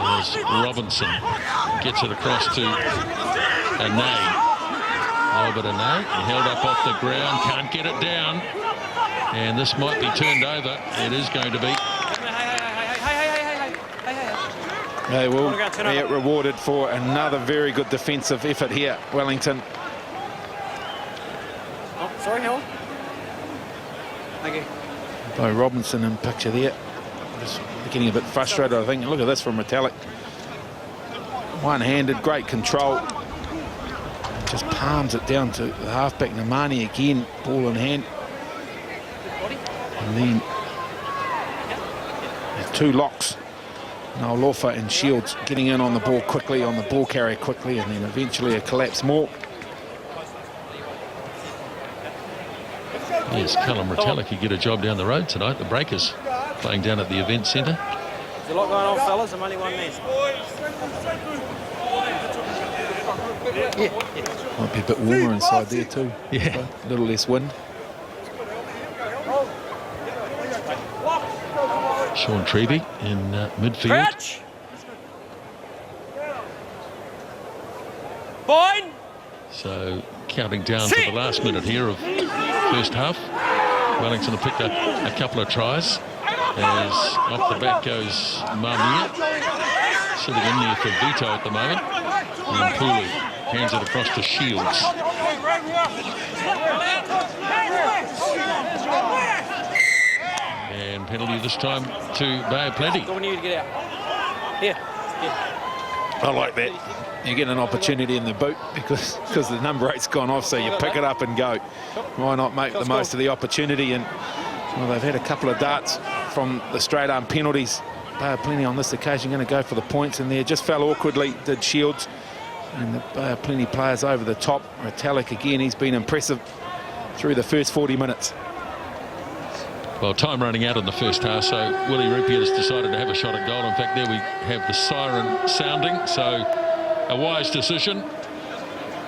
As Robinson gets it across to Anay. Oh, but Anay held up off the ground, can't get it down. And this might be turned over. It is going to be. They will get rewarded for another very good defensive effort here, Wellington. Oh, sorry, Helen. Thank you. By Robinson in picture there. Just getting a bit frustrated, I think. Look at this from Retallick. One-handed, great control. Just palms it down to the halfback Namani again, ball in hand. And then the two locks, Naolofa and Shields, getting in on the ball quickly, on the ball carrier quickly, and then eventually a collapse more. Yes, Callum Retallick could get a job down the road tonight. The Breakers playing down at the event centre. There's a lot going on, fellas. I'm only one man. Might be a bit warmer inside there too. Yeah. A little less wind. Sean Treby in midfield. Crouch! Boyne! So counting down to the last minute here of first half. Wellington have picked up a couple of tries. As off the back goes Mamia, sitting in there for Vito at the moment. And Pulu hands it across to Shields. And penalty this time to Bay of Plenty. Don't need to get out. Here. I like that. You get an opportunity in the boot because the number 8's gone off, so you pick it up and go. Why not make the most of the opportunity? And well, they've had a couple of darts from the straight arm penalties. Bay of Plenty on this occasion going to go for the points, and there just fell awkwardly, did Shields. And the Bay of Plenty players over the top. Retallick again, he's been impressive through the first 40 minutes. Well, time running out in the first half, so Willie Rupert has decided to have a shot at goal. In fact, there we have the siren sounding, so a wise decision.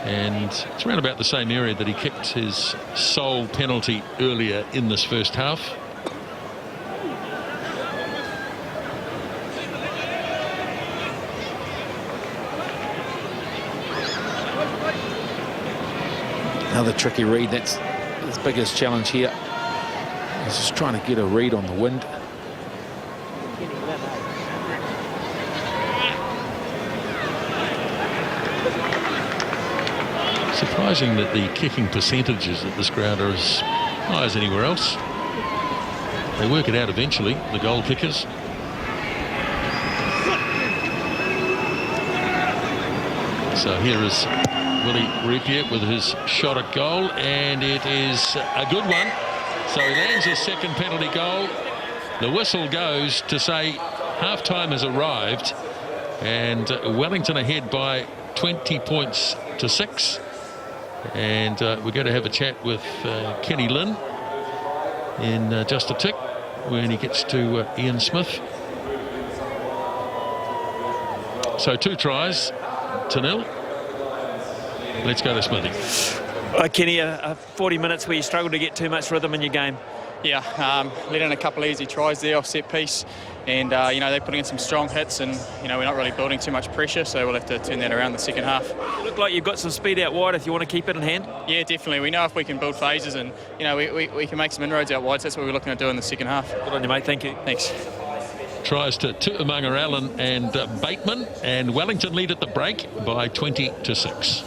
And it's around about the same area that he kicked his sole penalty earlier in this first half. Another tricky read. That's his biggest challenge here. He's just trying to get a read on the wind. Surprising that the kicking percentages at this ground are as high as anywhere else. They work it out eventually, the goal kickers. So here is Willie Rapier with his shot at goal, and it is a good one. So he lands his second penalty goal. The whistle goes to say half-time has arrived, and Wellington ahead by 20 points to 6. And we're going to have a chat with Kenny Lynn in just a tick when he gets to Ian Smith. So 2 tries to 0. Let's go to Smithy. Kenny, 40 minutes where you struggled to get too much rhythm in your game. Yeah, let in a couple of easy tries there off set piece, and you know, they're putting in some strong hits, and you know, we're not really building too much pressure, so we'll have to turn that around the second half. You look like you've got some speed out wide if you want to keep it in hand. Yeah, definitely. We know if we can build phases, and you know, we can make some inroads out wide, so that's what we're looking to do in the second half. Good on you, mate. Thank you. Thanks. Tries to Tu'umunga Allen and Bateman, and Wellington lead at the break by 20 to 6.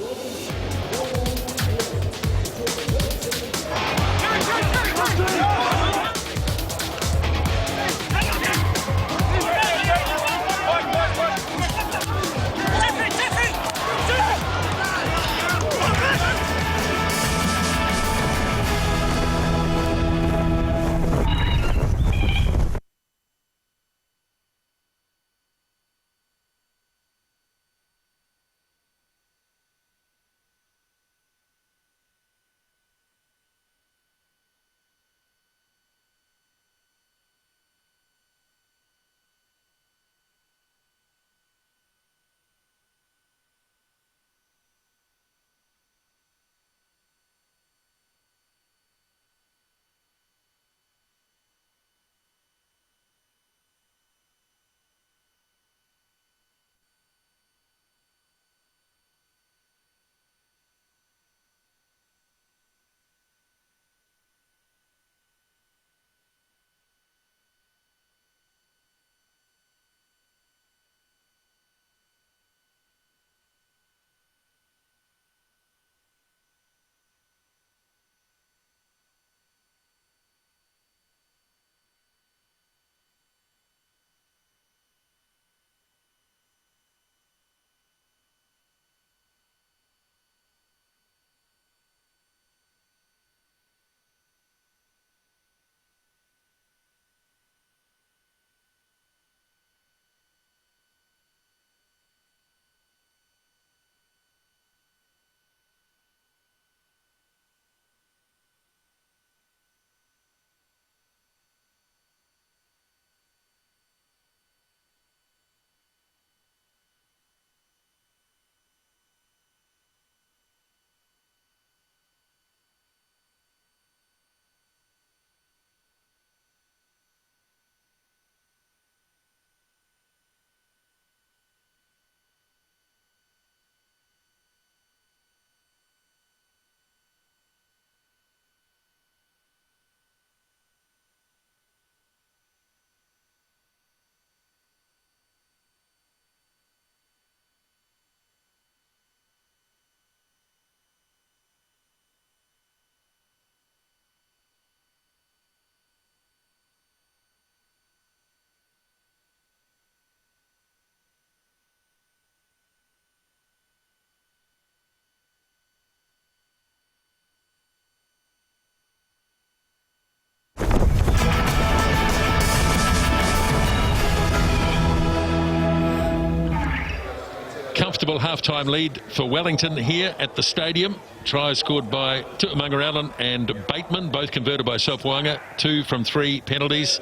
Comfortable half-time lead for Wellington here at the stadium. Tries scored by Tu'umunga Allen and Bateman, both converted by Sofuanga. 2 from 3 penalties,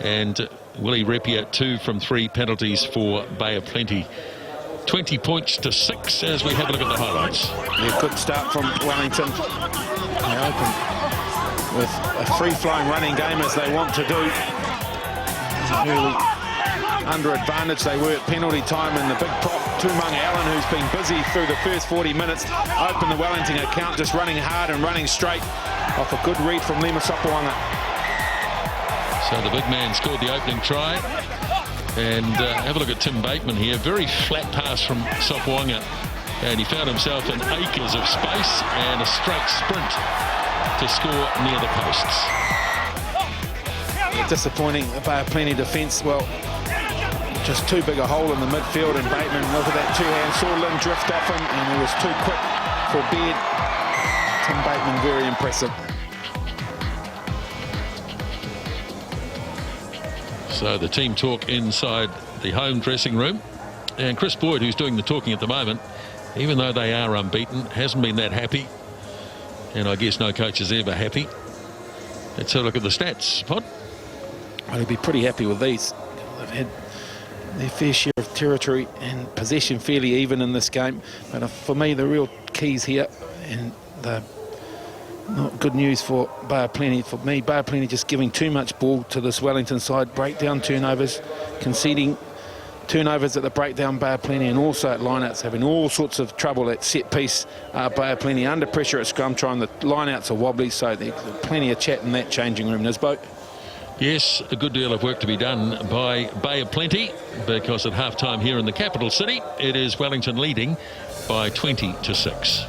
and Willie Rapier 2 from 3 penalties for Bay of Plenty. 20 points to 6 as we have a look at the highlights. Yeah, good start from Wellington. They open with a free-flowing running game as they want to do. Early under advantage they were at penalty time, and the big prop Tu'umunga Allen, who's been busy through the first 40 minutes, opened the Wellington account, just running hard and running straight off a good read from Lima Sofuanga. So the big man scored the opening try, and have a look at Tim Bateman here. Very flat pass from Sofuanga, and he found himself in acres of space and a straight sprint to score near the posts. Disappointing Bay of Plenty defence. Well, just too big a hole in the midfield, and Bateman, look at that two-hand, saw Lynn drift off him, and he was too quick for Beard. Tim Bateman, very impressive. So the team talk inside the home dressing room, and Chris Boyd, who's doing the talking at the moment, even though they are unbeaten, hasn't been that happy, and I guess no coach is ever happy. Let's have a look at the stats, Pod. Well, he'd be pretty happy with these. They've had their fair share of territory and possession fairly even in this game, but for me the real keys here, and the not good news for Bay of Plenty. For me, Bay of Plenty just giving too much ball to this Wellington side, breakdown turnovers, conceding turnovers at the breakdown, Bay of Plenty, and also at lineouts, having all sorts of trouble at set piece. Bay of Plenty under pressure at scrum time, the lineouts are wobbly, so there's plenty of chat in that changing room, Nisbo. Yes, a good deal of work to be done by Bay of Plenty, because at half-time here in the capital city, it is Wellington leading by 20-6.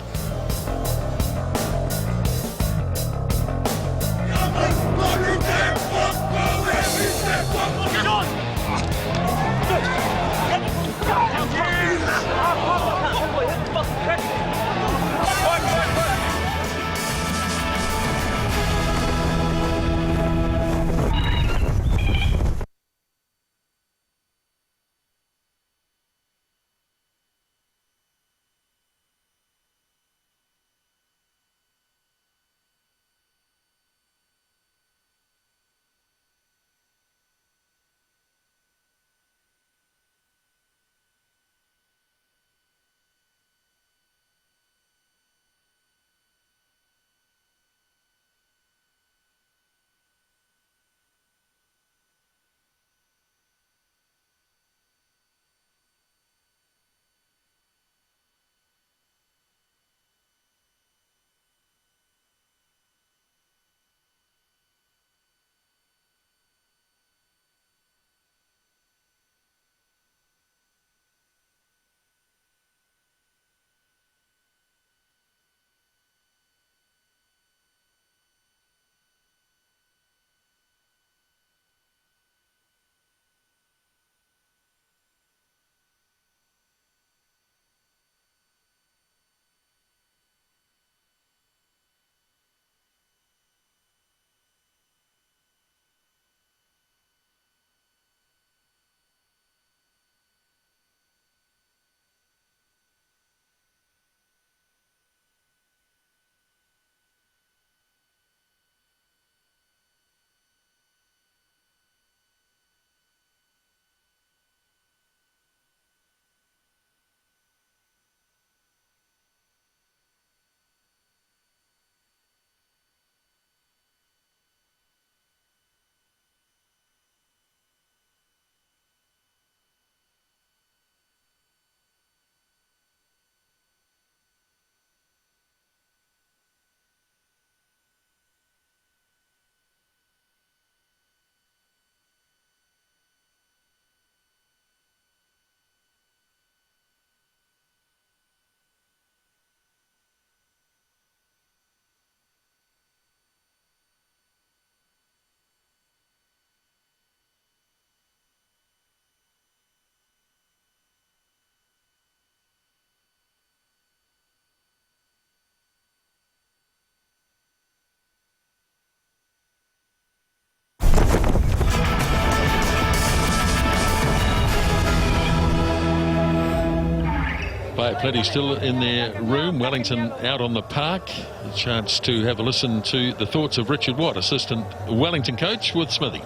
Bay of Plenty still in their room, Wellington out on the park. A chance to have a listen to the thoughts of Richard Watt, assistant Wellington coach with Smithy.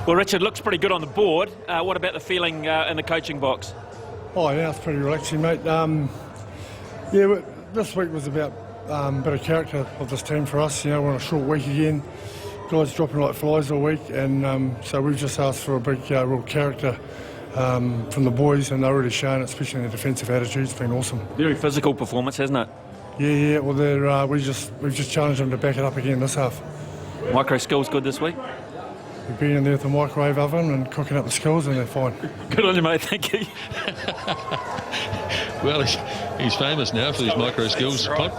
Well, Richard, looks pretty good on the board. What about the feeling in the coaching box? Oh, yeah, it's pretty relaxing, mate. Yeah, this week was about a bit of character of this team for us. You know, we're on a short week again. Guys dropping like flies all week, and so we've just asked for a big, real character from the boys, and they're really showing it, especially in their defensive attitude. It's been awesome. Very physical performance, hasn't it? Yeah. Well, we've just challenged them to back it up again this half. Micro skills good this week? We've been in there with the microwave oven and cooking up the skills, and they're fine. Good on you, mate. Thank you. Well, he's famous now for these micro skills. Right.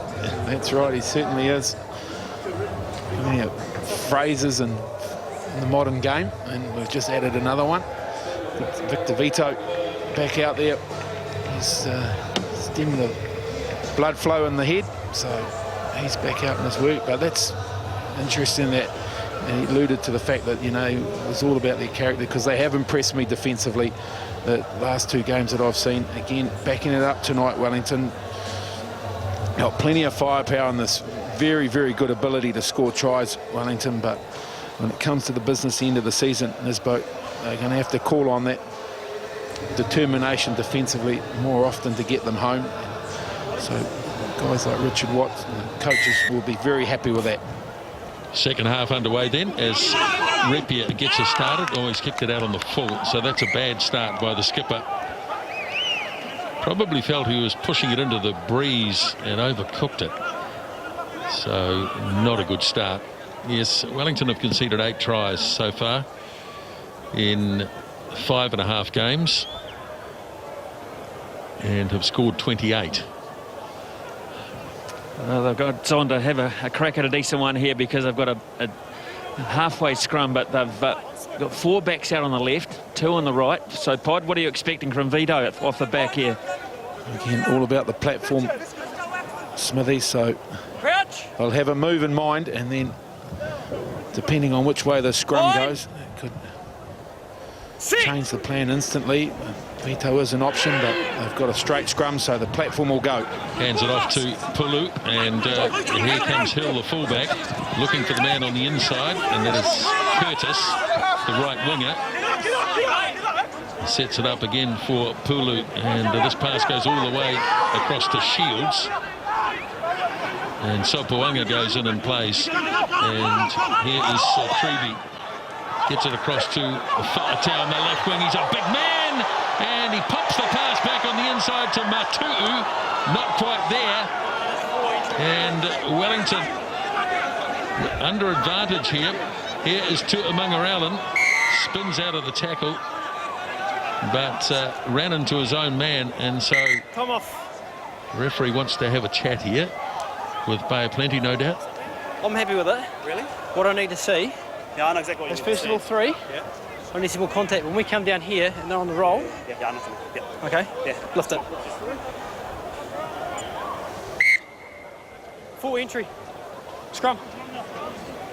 That's right, he certainly is. Yeah, phrases in the modern game, and we've just added another one. Victor Vito back out there. He's stemming the blood flow in the head, so he's back out in his work. But that's interesting that he alluded to the fact that, you know, it was all about their character, because they have impressed me defensively the last 2 games that I've seen. Again, backing it up tonight, Wellington. Got plenty of firepower and this very, very good ability to score tries, Wellington, but when it comes to the business end of the season, Nisbo, they're going to have to call on that determination defensively more often to get them home. So guys like Richard Watts and the coaches will be very happy with that. Second half underway then as Rapier gets us started. Oh, he's kicked it out on the full, so that's a bad start by the skipper. Probably felt he was pushing it into the breeze and overcooked it. So not a good start. Yes, Wellington have conceded 8 tries so far in 5.5 games and have scored 28. They've got on to have a crack at a decent one here, because they've got a halfway scrum, but they've got 4 backs out on the left, 2 on the right. So, Pod, what are you expecting from Vito off the back here? Again, all about the platform, Smithy, so I'll have a move in mind, and then depending on which way the scrum goes, it could change the plan instantly. Vito is an option, but they've got a straight scrum, so the platform will go. Hands it off to Pulu, and here comes Hill, the fullback, looking for the man on the inside, and that is Curtis, the right winger. Sets it up again for Pulu, and this pass goes all the way across to Shields. And Sopoanga goes in and plays. And here is Treby. Gets it across to Fa'atau on the left wing. He's a big man, and he pops the pass back on the inside to Matu'u. Not quite there. And Wellington under advantage here. Here is Tu'umunga-Allen. Spins out of the tackle, but ran into his own man, and so the referee wants to have a chat here with Bay of Plenty, no doubt. I'm happy with it. Really? What I need to see, yeah, I know exactly what is first of all 3. Yeah. I need some more contact. When we come down here and they're on the roll. Yeah, nothing. Yeah. Okay. Yeah. Lift it. Full entry. Scrum.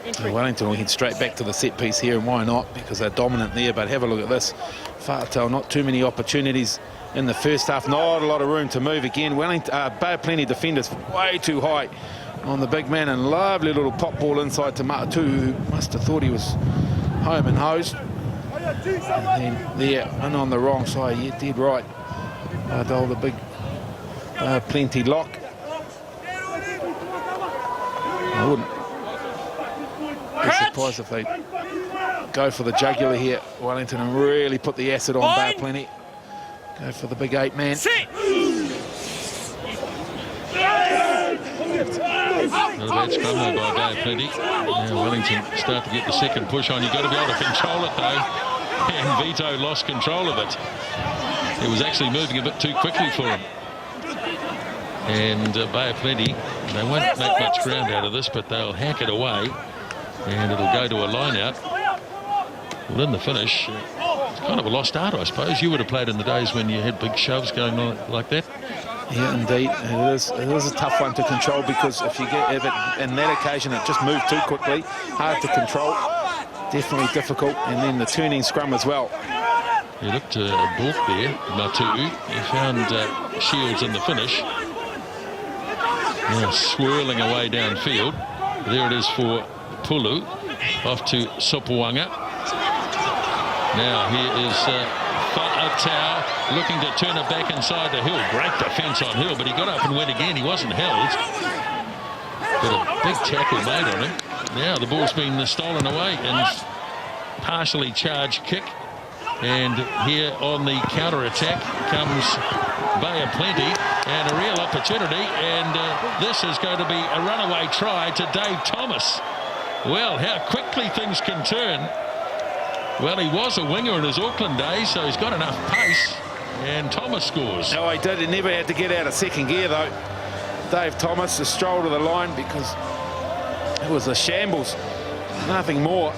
Entry. Wellington will head straight back to the set piece here, and why not? Because they're dominant there. But have a look at this. Fa'atau, not too many opportunities in the first half. Not a lot of room to move again. Wellington, Bay of Plenty defenders way too high on the big man, and lovely little pop ball inside to Matu, who must have thought he was home and hosed. And then there, and on the wrong side, yeah, dead right. Dole, the big Bay of Plenty lock. I wouldn't be surprised if they go for the jugular here, Wellington, and really put the acid on Bay of Plenty. Go for the big 8 man. Not a bad scrum though by Bay of Plenty. Now Wellington start to get the second push on. You've got to be able to control it though. And Vito lost control of it. It was actually moving a bit too quickly for him. And Bay of Plenty, they won't make much ground out of this, but they'll hack it away. And it'll go to a line out. Well, in the finish, it's kind of a lost art, I suppose. You would have played in the days when you had big shoves going on like that. Yeah, indeed. It is a tough one to control, because if it, in that occasion, it just moved too quickly. Hard to control. Definitely difficult. And then the turning scrum as well. He looked balk there, Matu'u. He found Shields in the finish. Now swirling away downfield. There it is for Pulu. Off to Sopoanga. Now here is Fa'atau looking to turn it back inside to Hill. Great defence on Hill, but he got up and went again. He wasn't held. But a big tackle made on him. Now the ball's been stolen away, and partially charged kick. And here on the counter-attack comes Bay of Plenty, and a real opportunity. And this is going to be a runaway try to Dave Thomas. Well, how quickly things can turn. Well, he was a winger in his Auckland days, so he's got enough pace, and Thomas scores. No, he did. He never had to get out of second gear, though. Dave Thomas, a stroll to the line, because it was a shambles. Nothing more.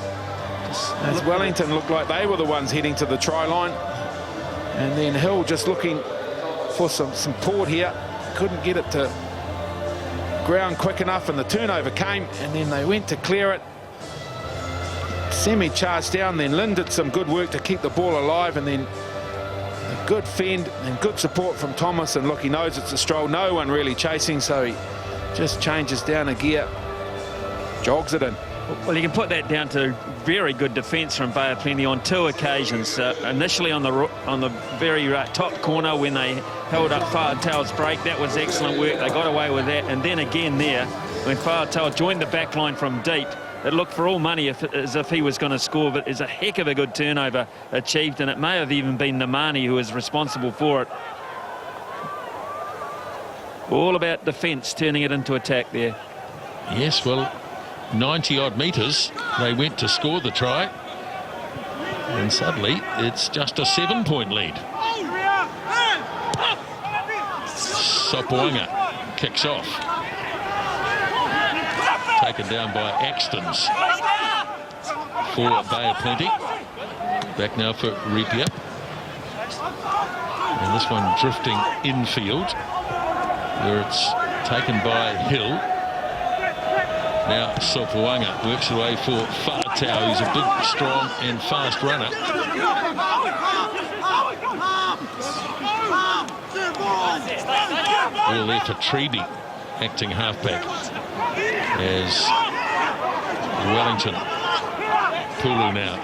As Wellington looked like they were the ones heading to the try line. And then Hill just looking for some support here. Couldn't get it to ground quick enough, and the turnover came, and then they went to clear it. Semi charged down, then Lynn did some good work to keep the ball alive, and then a good fend and good support from Thomas, and look, he knows it's a stroll, no one really chasing, so he just changes down a gear, jogs it in. Well, you can put that down to very good defence from Bay of Plenty on 2 occasions. Initially on the very top corner when they held up Whātao's break, that was excellent work. They got away with that, and then again there when Whātao joined the back line from deep. It looked for all money as if he was going to score, but it's a heck of a good turnover achieved, and it may have even been Namani who was responsible for it. All about defence, turning it into attack there. Yes, well, 90-odd metres, they went to score the try, and suddenly it's just a 7-point lead. Sopoaga kicks off. Taken down by Axtons for Bay of Plenty. Back now for Ripia. And this one drifting infield, where it's taken by Hill. Now Sopoaga works away for Whātao, who's a big, strong and fast runner. All there for Treeby, acting halfback, as Wellington. Pulu now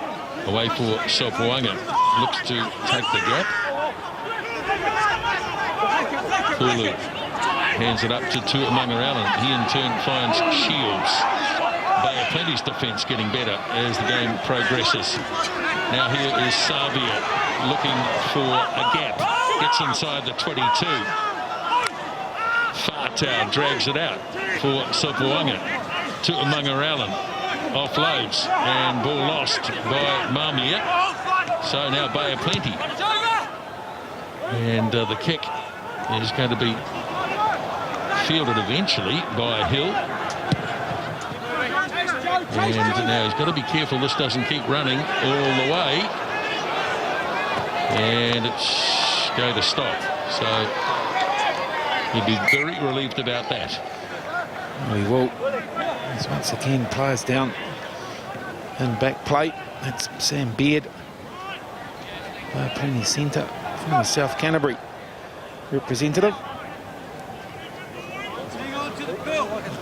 away for Sopoaga, looks to take the gap. Pulu hands it up to Tuamunga. He in turn finds Shields. Bay of Plenty's defence getting better as the game progresses. Now here is Savia looking for a gap. Gets inside the 22. Whātao drags it out for Sopoaga. Tuamunga offloads and ball lost by Mamia. So now Bay of Plenty. And the kick is going to be fielded eventually by Hill. And now he's got to be careful this doesn't keep running all the way. And it's going to stop. So he'll be very relieved about that. Well, he will. There's once again players down in back plate. That's Sam Beard. Plenty centre from the South Canterbury representative.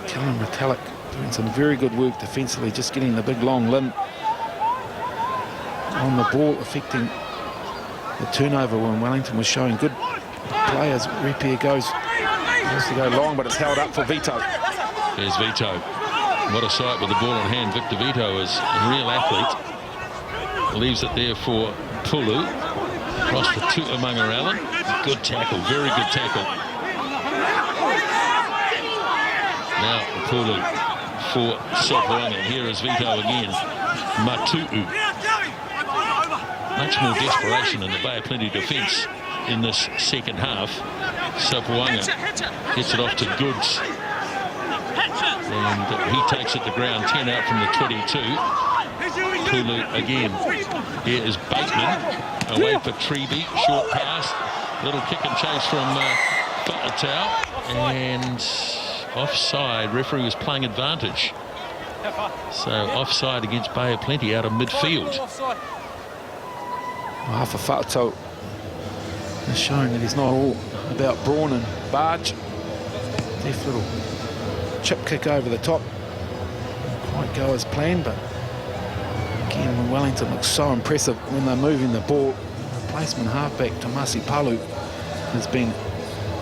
Callum Metallic doing some very good work defensively, just getting the big long limb on the ball, affecting the turnover when Wellington was showing good play as Repair goes to go long, but it's held up for Vito. There's Vito. What a sight with the ball in hand. Victor Vito is a real athlete. Leaves it there for Pulu. Across for Tuamunga. Good tackle, very good tackle. Now Pulu for Sopoaga. Here is Vito again. Matu'u. Much more desperation in the Bay of Plenty defence in this second half. Sopoaga gets it off to Goods. And he takes it to ground, 10 out from the 22. Pulu again. Here is Bateman. Away for Treeby. Short pass. Little kick and chase from Whātao. And offside. Referee was playing advantage. So offside against Bay of Plenty out of midfield. Half of Whātao is showing that he's not all about brawn and barge. Deft little chip kick over the top. Didn't quite go as planned, but again, when Wellington looks so impressive when they're moving the ball. Replacement halfback Tomasi Palu has been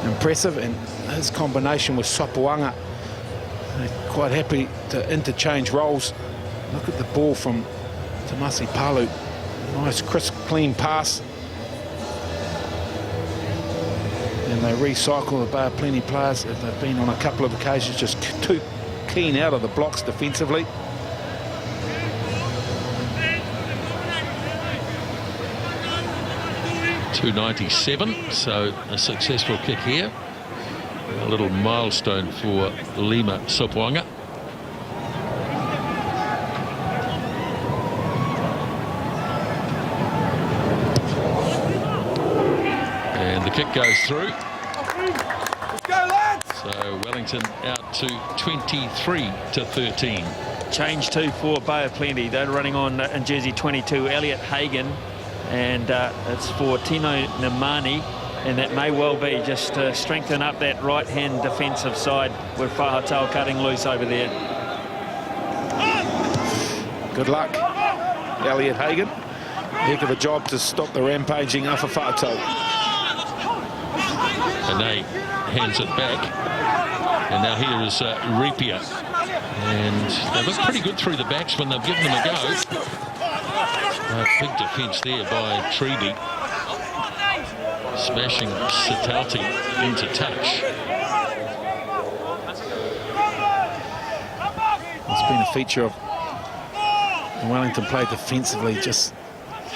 impressive, and his combination with Sopoaga, they're quite happy to interchange roles. Look at the ball from Tomasi Palu. Nice, crisp, clean pass. And they recycle the Bay of Plenty players. They've been on a couple of occasions just too keen out of the blocks defensively. .297, so a successful kick here. A little milestone for Lima Sopoaga. goes through. So Wellington out to 23-13. Change 2 for Bay of Plenty. They're running on in jersey 22, Elliot Hagan, and it's for Tino Namani, and that may well be just to strengthen up that right-hand defensive side with Fahatau cutting loose over there. Good luck, Elliot Hagan. Heck of a job to stop the rampaging Afa Fahatau. And they hands it back. And now here is Ripia. And they look pretty good through the backs when they've given them a go. Big defence there by Treeby. Smashing Sitalti into touch. It's been a feature of Wellington played defensively. Just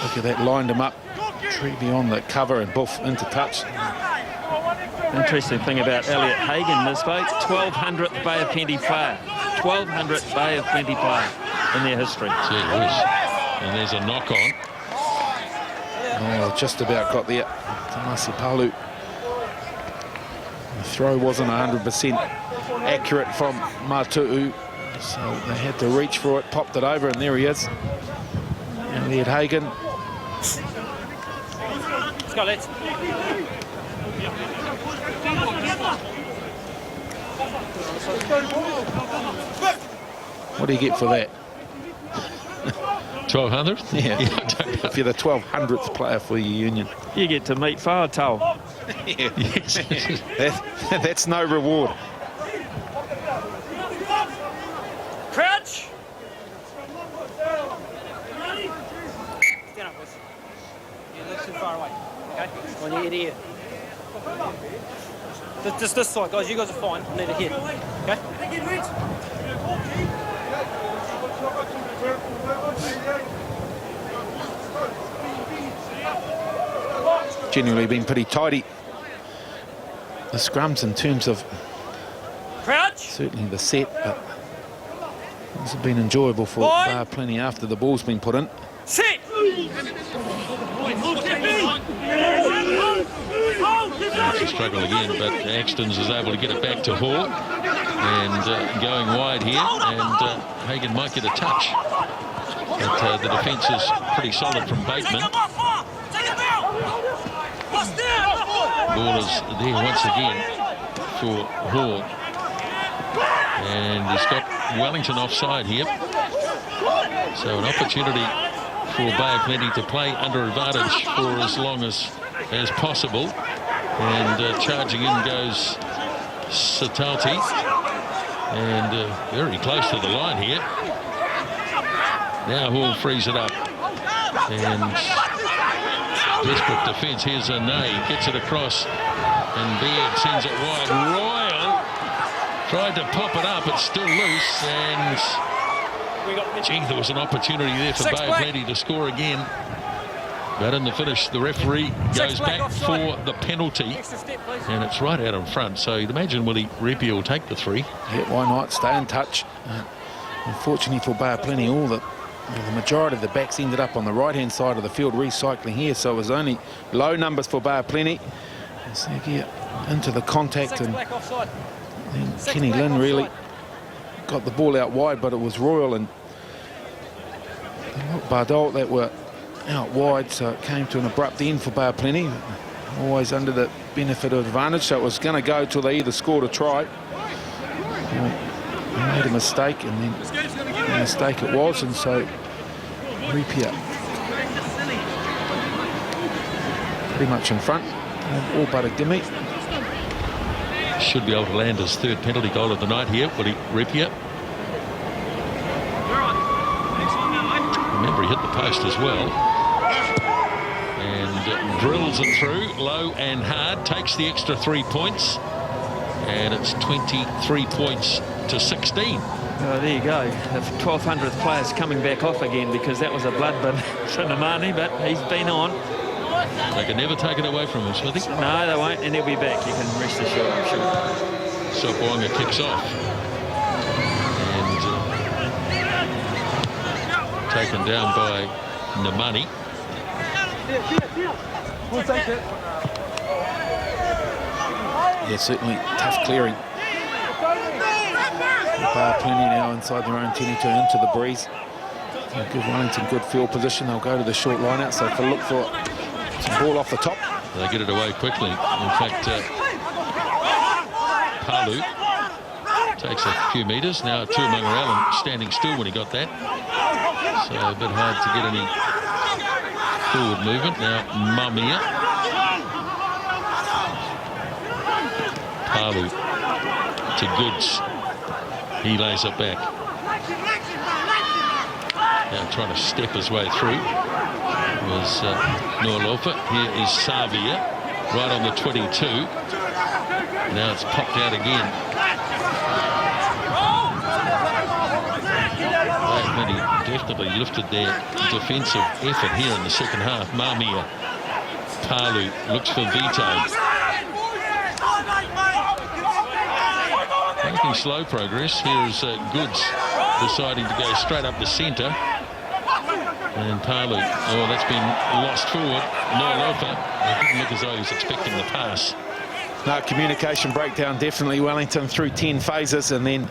look at that, lined him up. Treeby on the cover and boof into touch. Interesting thing about Elliot Hagan, this vote, 1200th Bay of Plenty player. 1200th Bay of Plenty player in their history. Gee whiz. And there's a knock on. Oh, just about got there. Tamasi Palu. The throw wasn't 100% accurate from Matu'u, so they had to reach for it, popped it over, and there he is. Elliot Hagan. Let's go, let's. What do you get for that? 1200th? Yeah. If you're the 1200th player for your union. You get to meet Fahatau. Yes. That's no reward. Crouch! Stand up, boys. Yeah, that's too far away. Okay? On your ear to ear. Just this side, guys. You guys are fine. I need it here. Okay? Generally been pretty tidy, the scrums, in terms of Crouch! certainly the set, but it's been enjoyable for Bar Plenty after the ball's been put in. Sit! To struggle again, but Axtons is able to get it back to Hall, and going wide here, and Hagan might get a touch, but the defence is pretty solid from Bateman. Ball is there once again for Hall, and he's got Wellington offside here, so an opportunity for Bay of Plenty to play under advantage for as long as possible. And charging in goes Sitalti, and very close to the line here. Now Hall frees it up, and desperate defence. Here's a Nay, gets it across, and Beard sends it wide. Royal tried to pop it up, it's still loose, and gee, there was an opportunity there for Bay of Plenty to score again. But in the finish, the referee goes back for the penalty, and it's right out in front. So you'd imagine Willie Ripia will take the 3. Yeah, why not? Stay in touch. Unfortunately for Bay of Plenty, the majority of the backs ended up on the right-hand side of the field recycling here, so it was only low numbers for Bay of Plenty. So get into the contact, and then Kenny Lynn really got the ball out wide, but it was Royal and Bardol that were out wide, so it came to an abrupt end for Bay of Plenty, always under the benefit of advantage, so it was going to go till they either scored or try. They made a mistake, and then a mistake it was, and so Ripia pretty much in front, all but a gimme. Should be able to land his 3rd penalty goal of the night here, Willie Ripia. Remember, he hit the post as well. And drills it through, low and hard, takes the extra 3 points. And it's 23 points to 16. There you go. The 1200th player's coming back off again, because that was a blood bin for Namani, but he's been on. They can never take it away from him, Smithy. No, they won't, and he'll be back. You can rest assured, I'm sure. Sopwanga kicks off. And taken down by Namani. Yeah, certainly tough clearing. Bar plenty now inside their own 22 into the breeze. They'll give Wellington good field position. They'll go to the short line out, so if they look for some ball off the top. They get it away quickly. In fact, Palu takes a few metres. Now Tuamanga Allen standing still when he got that. So a bit hard to get any forward movement. Now Mamia. Palu to Goods. He lays it back. Now trying to step his way through was Nualofa. Here is Savia, right on the 22. Now it's popped out again. They definitely lifted their defensive effort here in the second half. Mamia. Palu looks for Vito. Making slow progress. Here's Goods deciding to go straight up the centre. And Palu, oh, that's been lost forward. Nualofa, it didn't look as though he was expecting the pass. No, communication breakdown definitely. Wellington through 10 phases, and then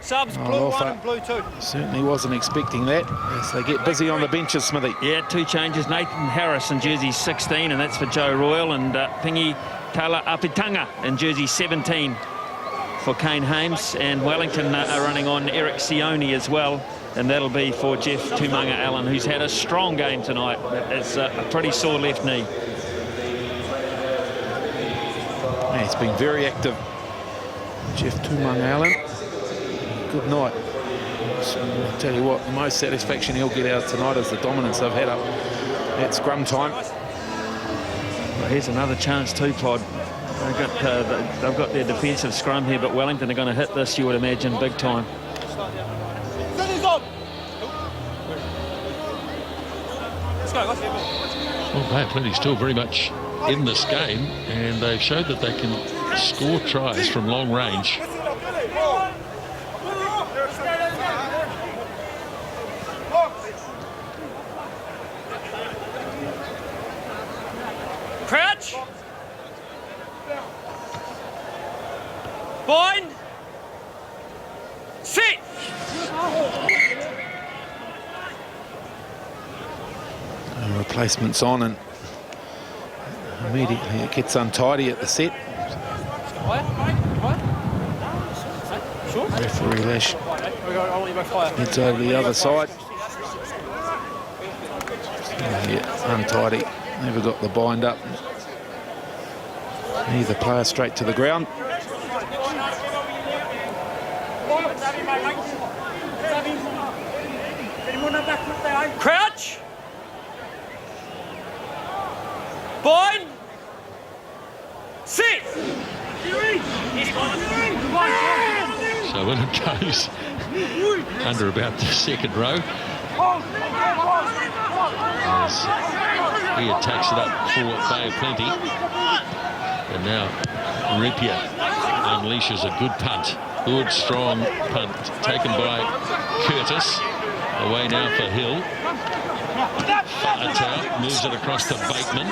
Subs, blue 1 and blue 2. Certainly wasn't expecting that as they get busy on the benches, Smithy. Yeah, 2 changes. Nathan Harris in jersey 16, and that's for Joe Royal, and Pingi Tala Apitanga in jersey 17 for Kane Hames, and Wellington are running on Eric Sione as well, and that'll be for Jeff Tuamanga Allen, who's had a strong game tonight. It's a pretty sore left knee. Yeah, he's been very active, Jeff Tuamanga Allen. Good night. So I'll tell you what, the most satisfaction he'll get out of tonight is the dominance they've had up at scrum time. Well, here's another chance too, Todd. They've got their defensive scrum here, but Wellington are going to hit this, you would imagine, big time. Well, Bay Plenty still very much in this game, and they've showed that they can score tries from long range. Crouch. Bind. Sit. Replacements on, and immediately it gets untidy at the set. Referee Lash heads over the other side. Yeah, untidy. Never got the bind up. Either player straight to the ground. Crouch. Bind. Sit. So when it goes under about the second row, as he takes it up for Bay of Plenty, and now Ripier unleashes a good punt. Good, strong punt taken by Curtis. Away now for Hill. Fa'atau moves it across to Bateman.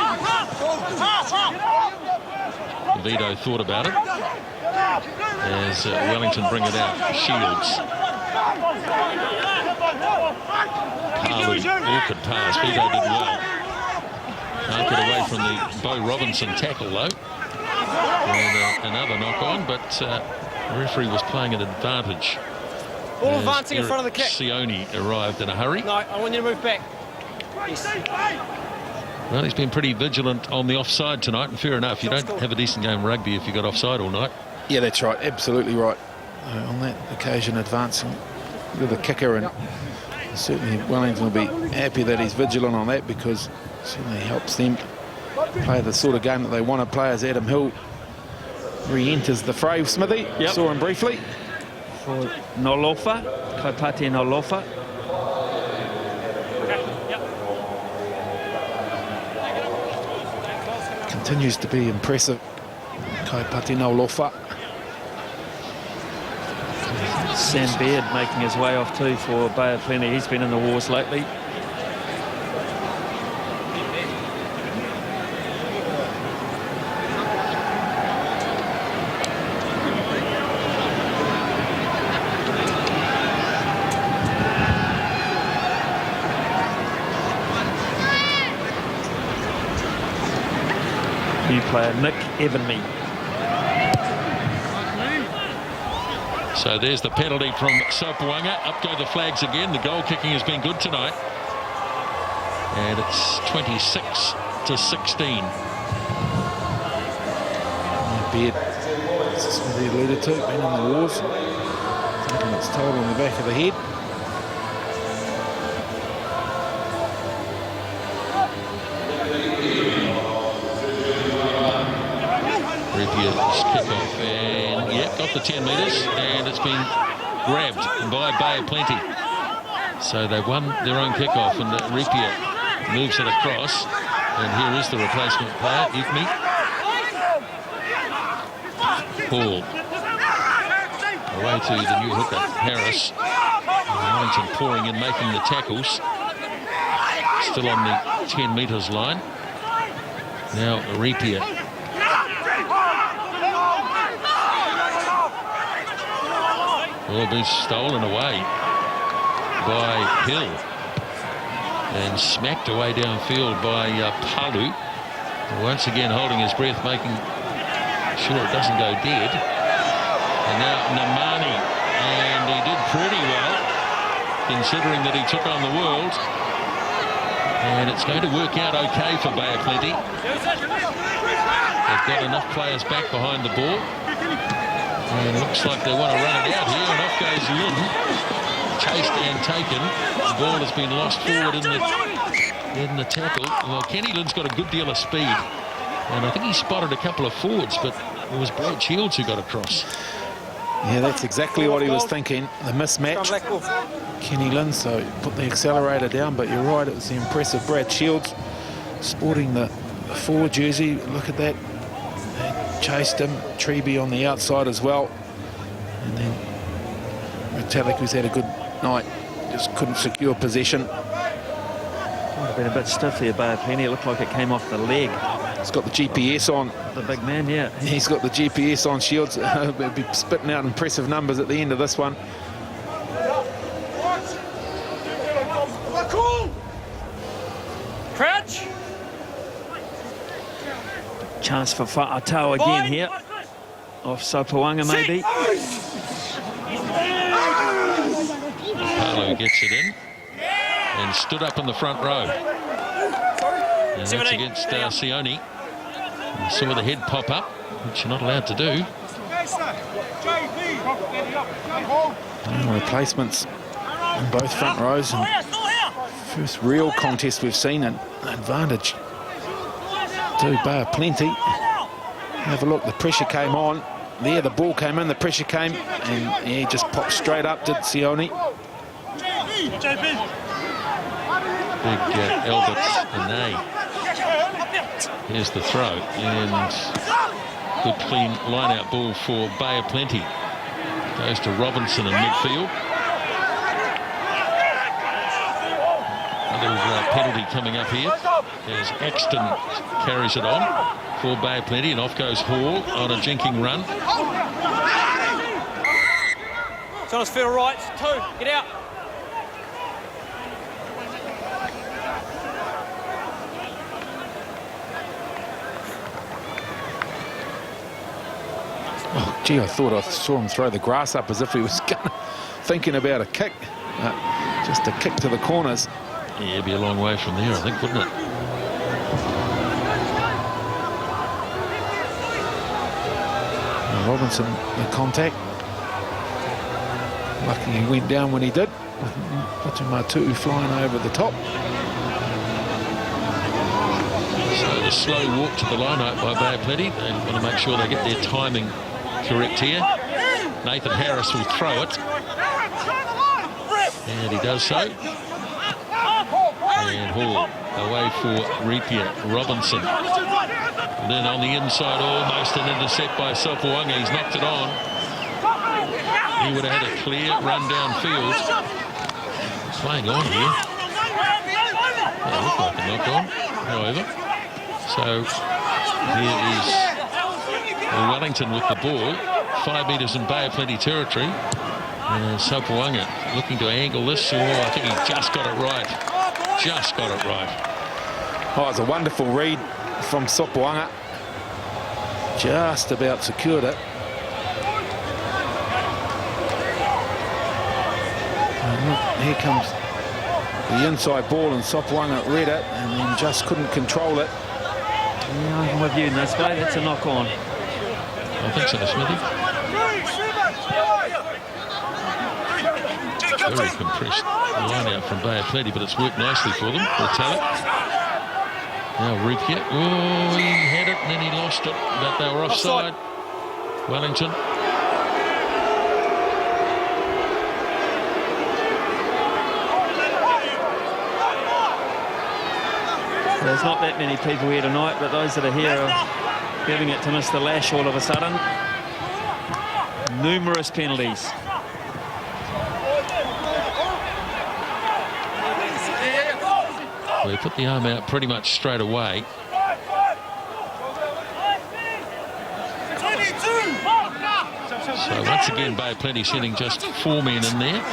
Vito thought about it as Wellington bring it out. Shields. Palu, awkward pass. Vito did well. Can't get away from the Bo Robinson tackle though. And another knock on, but the referee was playing an advantage. All advancing in front of the kick. Sione arrived in a hurry. No, I want you to move back. Yes. Well, he's been pretty vigilant on the offside tonight, and fair enough. You don't have a decent game of rugby if you got offside all night. Yeah, that's right. Absolutely right. On that occasion, advancing with a kicker, and certainly Wellington will be happy that he's vigilant on that, because it certainly helps them play the sort of game that they want to play as Adam Hill re-enters the fray. Smithy, saw him briefly. For Nolofa, Kaipati Nolofa. Continues to be impressive, Kaipati Nolofa. Sam Baird making his way off too for Bay of Plenty. He's been in the wars lately. player Nick Evanme. So there's the penalty from Sopoaga. Up go the flags again. The goal kicking has been good tonight. And it's 26-16. Beard, this is what he alluded to, been in the wars. Thinking it's told on the back of the head. Ripier's kick-off, and yeah, got the 10 metres, and it's been grabbed by Bay of Plenty. So they've won their own kick-off, and Ripier moves it across, and here is the replacement player, Ifmi. Paul away to the new hooker, Harris. Wellington pouring in, making the tackles. Still on the 10 metres line. Now Ripier. Will be stolen away by Hill and smacked away downfield by Palu. Once again holding his breath, making sure it doesn't go dead. And now Namani, and he did pretty well considering that he took on the world. And it's going to work out okay for Bay of Plenty. They've got enough players back behind the ball. And it looks like they want to run it out here, and off goes Lynn. Chased and taken. The ball has been lost forward in the tackle. Well, Kenny Lynn's got a good deal of speed, and I think he spotted a couple of forwards, but it was Brad Shields who got across. Yeah, that's exactly what he was thinking. The mismatch. Kenny Lynn, so put the accelerator down, but you're right, it was the impressive Brad Shields sporting the forward jersey. Look at that. Chased him, Treby on the outside as well, and then Metallic, who's had a good night, just couldn't secure possession. Might have been a bit stiff there, Bay of Plenty. It looked like it came off the leg. He's got the GPS on. The big man, yeah. He's got the GPS on. Shields will be spitting out impressive numbers at the end of this one. Crouch. Chance for Fa'atau again here. Off Sopoaga maybe. Palu gets it in and stood up in the front row. And that's against Sione. You saw the head pop up, which you're not allowed to do. Replacements in both front rows. And first real contest we've seen, an advantage to Bay of Plenty. Have a look, the pressure came on. There, the ball came in, the pressure came, and he just popped straight up, did Sione. Big Albert Ane. Here's the throw, and good clean line-out ball for Bay of Plenty. Goes to Robinson in midfield. Another penalty coming up here as Axton carries it on for Bay of Plenty, and off goes Hall on a jinking run. It's on his field right. 2. Get out. Oh, gee, I thought I saw him throw the grass up as if he was thinking about a kick. Just a kick to the corners. Yeah, it'd be a long way from there, I think, wouldn't it? Robinson, the contact. Lucky he went down when he did, with Putumatu flying over the top. So the slow walk to the line-out by Bay of Plenty. They want to make sure they get their timing correct here. Nathan Harris will throw it. And he does so. And Hall away for Ripier. Robinson. And then on the inside, almost an intercept by Sopoaga. He's knocked it on. He would have had a clear run downfield. Playing on here. That looked like a knock on, however. So here is Wellington with the ball. 5 metres in Bay of Plenty territory. And Sopoaga looking to angle this. Oh, I think he just got it right. Just got it right. Oh, it's a wonderful read from Sopoaga. just about secured it. And look, here comes the inside ball, and Sopwanga read it and then just couldn't control it. Yeah, I'm with you, Nisbo. That's a knock on. I think so, Smithy. Very compressed line out from Bay of Plenty, but it's worked nicely for them. Retallick. Now Rupia. Oh, he had it and then he lost it, but they were offside. Wellington. There's not that many people here tonight, but those that are here are giving it to Mr. Lash all of a sudden. Numerous penalties. Well, he put the arm out pretty much straight away. So once again, Bay of Plenty sending just 4 men in there.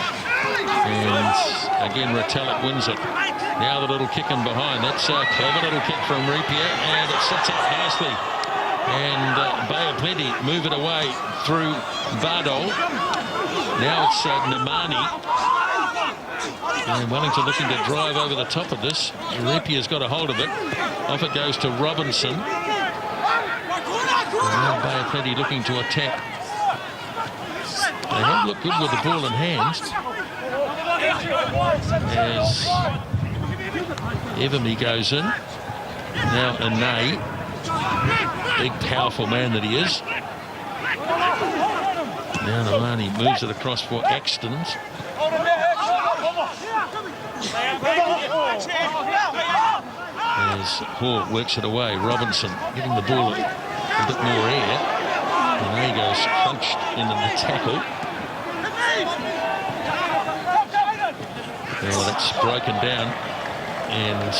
And again, Retallick wins it. Now the little kick in behind. That's a clever little kick from Rupia, and it sits up nicely. And Bay of Plenty move it away through Bardol. Now it's Namani. And Wellington looking to drive over the top of this. Rupia's got a hold of it. Off it goes to Robinson. And now Bay of Plenty looking to attack. They have looked good with the ball in hands. As Evermy goes in. Now Anay. Big, powerful man that he is. Now Namani moves it across for Axtons. As Hall works it away. Robinson getting the ball a bit more air. And there he goes, crunched into the tackle. Well, that's broken down. And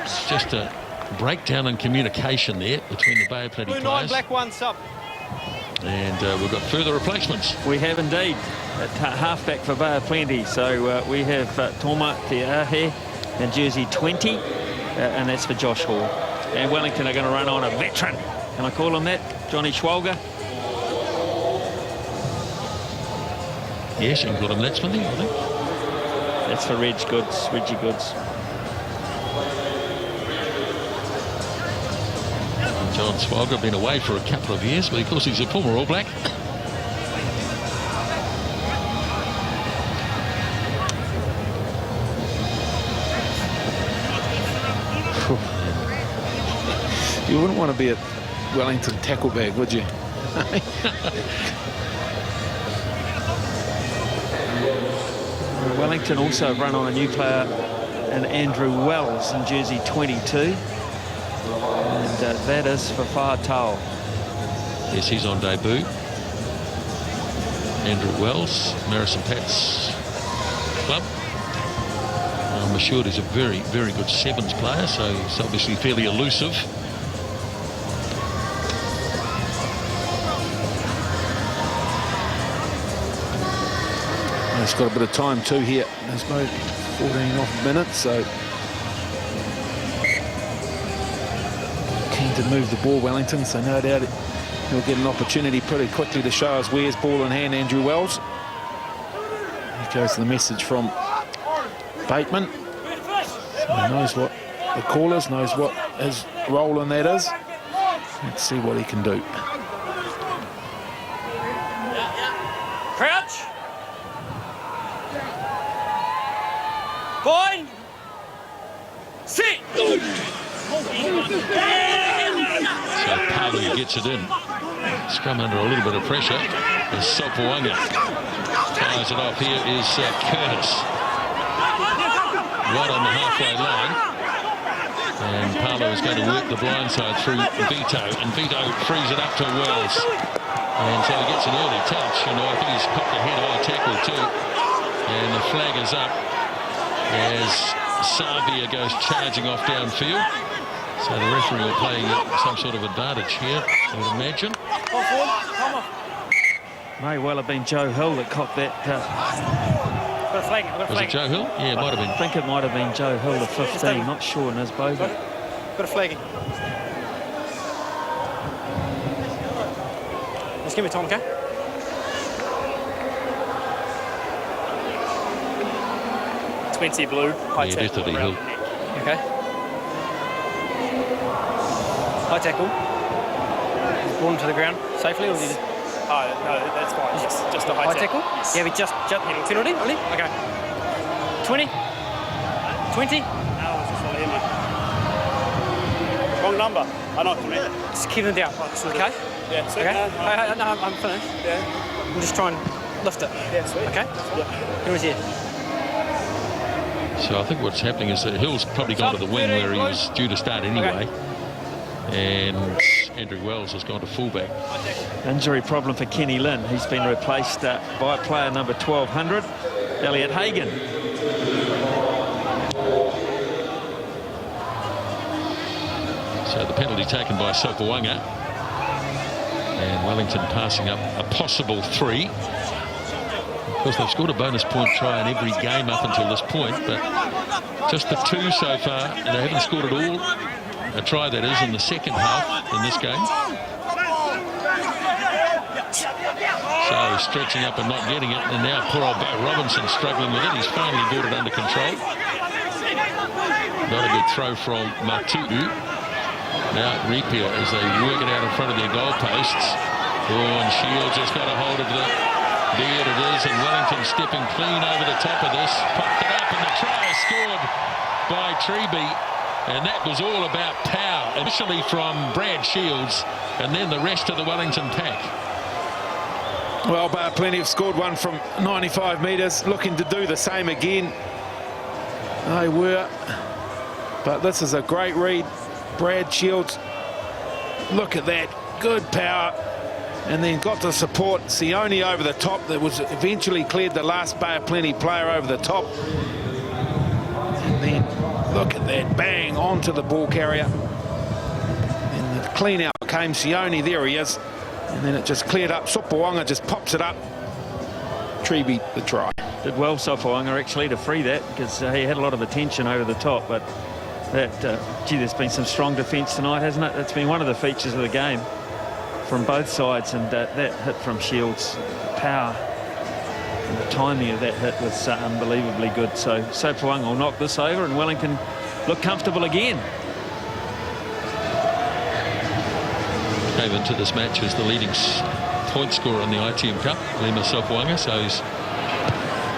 it's just a breakdown in communication there between the Bay of Plenty players. Black one, stop. And we've got further replacements. We have indeed. At halfback for Bay of Plenty. So we have Toma Te Ahe in jersey 20, and that's for Josh Hall. And Wellington are going to run on a veteran. Can I call him that? Johnny Schwalger? Yes, you can call him that, Smithy, I think. That's for Reggie Goods. John Swalger been away for a couple of years, but of course he's a former All Black. You wouldn't want to be at Wellington tackle bag, would you? Wellington also have run on a new player in Andrew Wells in jersey 22. And that is for Whātau. Yes, he's on debut. Andrew Wells, Marison Pat's club. I'm assured he's a very, very good sevens player, so he's obviously fairly elusive. It's got a bit of time too here. There's about 14 off minutes, so keen to move the ball, Wellington, so no doubt he'll get an opportunity pretty quickly to show us where's ball in hand, Andrew Wells. Here goes the message from Bateman. So he knows what the call is, knows what his role in that is. Let's see what he can do. Crouch. Point. Sit. So Palu gets it in. Scrum under a little bit of pressure. As Sopwanga fires it off. Here is Curtis. Right on the halfway line. And Palu is going to work the blindside through Vito. And Vito frees it up to Wells. And so he gets an early touch. You know, I think he's popped a head-high tackle too. And the flag is up as Savia goes charging off downfield. So the referee will play some sort of advantage here, I would imagine. May well have been Joe Hill that caught that. Was it Joe Hill? Yeah, it might have been. I think it might have been Joe Hill, the 15. Not sure, Nisbo. Got a flagging. Just give me time, okay? Twenty blue. High Yeah, tackle definitely around Hill. the neck. Okay. High tackle. He's brought him to the ground safely, or did he just... Oh, no, that's fine. Just a high tackle. Yes. Yeah, we just penalty, only? Okay. 20? 20? No, it's just all in, mate. Wrong number. I know what you mean. Just keep him down, okay? Yeah, sweet. Okay. No, No, I'm finished. Yeah. I'm just trying to lift it. Yeah, sweet. Okay? Yeah. Here was here. So I think what's happening is that Hill's probably gone to the wing where he was due to start anyway. And Andrew Wells has gone to fullback. Injury problem for Kenny Lynn. He's been replaced by player number 1200, Elliot Hagan. So the penalty taken by Sopawanga. And Wellington passing up a possible 3. Of course, they've scored a bonus point try in every game up until this point, but just the 2 so far, and they haven't scored at all. A try, that is, in the second half in this game. So stretching up and not getting it, and now poor old Bear Robinson struggling with it. He's finally got it under control. Not a good throw from Matu'u. Now Repeal as they work it out in front of their goalposts. Oh, and Shields has got a hold of the... There it is, and Wellington stepping clean over the top of this. Popped it up, and the try is scored by Treby. And that was all about power, initially from Brad Shields, and then the rest of the Wellington pack. Well, Bar Plenty have scored one from 95 metres, looking to do the same again. They were. But this is a great read. Brad Shields, look at that, good power. And then got the support, Sione over the top. That was eventually cleared the last Bay of Plenty player over the top. And then look at that, bang, onto the ball carrier. And the clean out came Sione, there he is. And then it just cleared up. Sopawanga just pops it up. Treby the try. Did well, Sopawanga, actually, to free that, because he had a lot of attention over the top. But that, gee, there's been some strong defence tonight, hasn't it? That's been one of the features of the game from both sides, and that hit from Shields, power and the timing of that hit was unbelievably good. So Sopawanga will knock this over, and Wellington look comfortable again. Came into this match as the leading point scorer in the ITM Cup, Lima Sopawanga, so he's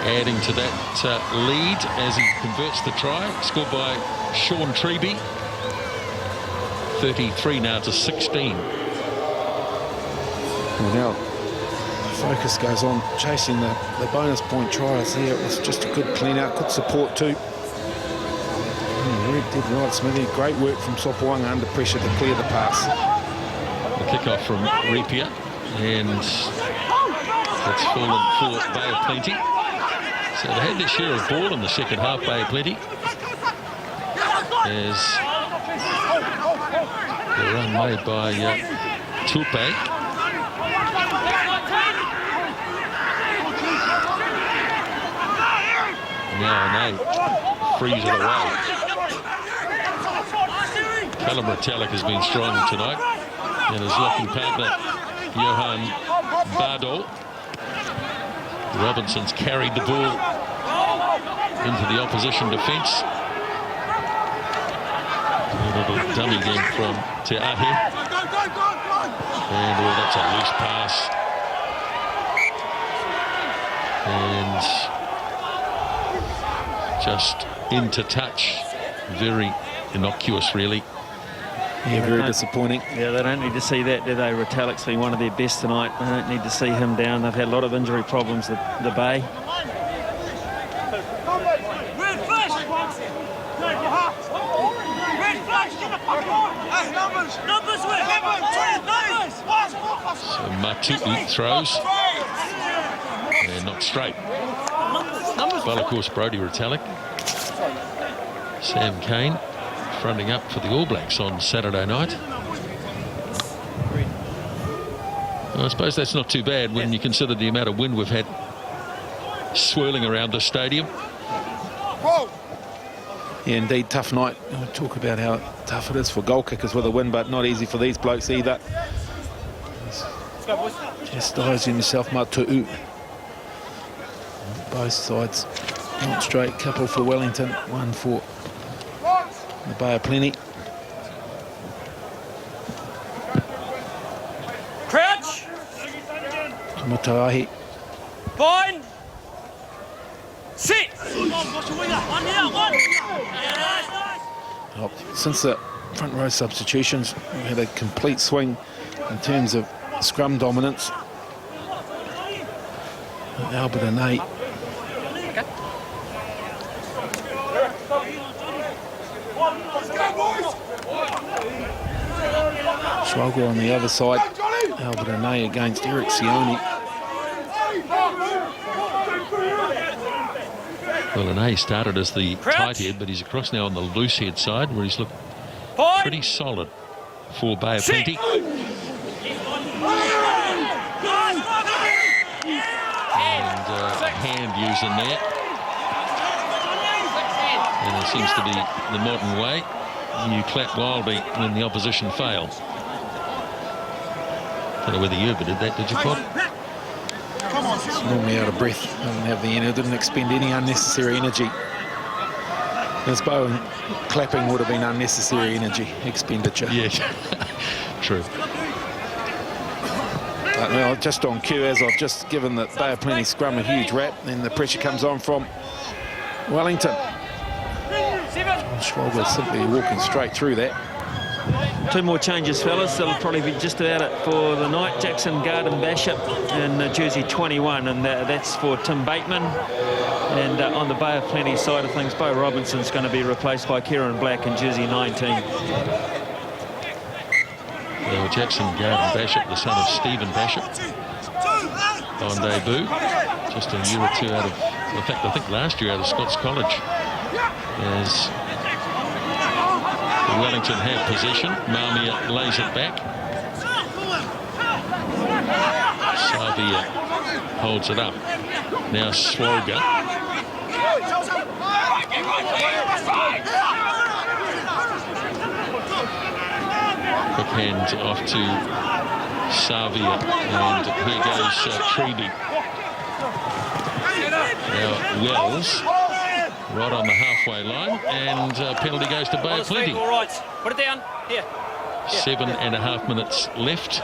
adding to that lead as he converts the try, scored by Sean Treby. 33 now to 16. Well, now focus goes on chasing the bonus point tries here. It was just a good clean out, good support too. Did right, Smithy. Great work from Sopawanga under pressure to clear the pass. The kick-off from Repier, and it's fallen for Bay of Plenty. So they had their share of ball in the second half, Bay of Plenty, as the run made by Tupe. Now they freeze it away. Callum Retallick has been strong tonight, and his locking partner Johan Bardol. Robinson's carried the ball into the opposition defence. A little dummy game from Te Ahe. And that's a loose pass. And just into touch. Very innocuous, really. Yeah, very disappointing. Yeah, they don't need to see that, do they? Retallick's been one of their best tonight. They don't need to see him down. They've had a lot of injury problems, the Bay. So Matu'u throws. And not straight. Well, of course, Brodie Retallick. Sam Cane fronting up for the All Blacks on Saturday night. Well, I suppose that's not too bad when you consider the amount of wind we've had swirling around the stadium. Yeah, indeed, tough night. We'll talk about how tough it is for goal kickers with a win, but not easy for these blokes either. Let's go, boys. Chastising himself, Matu'u. Both sides not straight. Couple for Wellington, one for the Bay of Plenty. Crouch. Matahi. Bind. Sit. Oh, since the front row substitutions, we had a complete swing in terms of scrum dominance. Albert and Nate. Schwalger on the other side. Albert and Nate against Eric Sione. Well, Ane started as the tight head, but he's across now on the loose head side, where he's looked pretty solid for Bay of Plenty. And a hand using there. And it seems to be the modern way. You clap wildly when the opposition fail. Don't know whether you ever did that, did you, Pod? It's normally out of breath, doesn't have the energy, didn't expend any unnecessary energy. As Bowen, clapping would have been unnecessary energy expenditure. Yeah, true. But well, just on cue, as I've just given the Bay of Plenty scrum a huge rap, then the pressure comes on from Wellington. Schwalber simply walking straight through that. 2 more changes, fellas. They'll probably be just about it for the night. Jackson Garden-Bashop in jersey 21, and that's for Tim Bateman. And on the Bay of Plenty side of things, Bo Robinson's going to be replaced by Kieran Black in jersey 19. Well, Jackson Garden-Bashop, the son of Stephen Bashop, on debut, just a year or two out of, in fact, I think last year out of Scots College, as Wellington have possession. Marmia lays it back. Savia holds it up. Now Swoga. Quick hand off to Savia, and here goes Treby. Now Wells, right on the halfway line, and penalty goes to Bay of Plenty. All right, put it down. Here. 7.5 minutes left.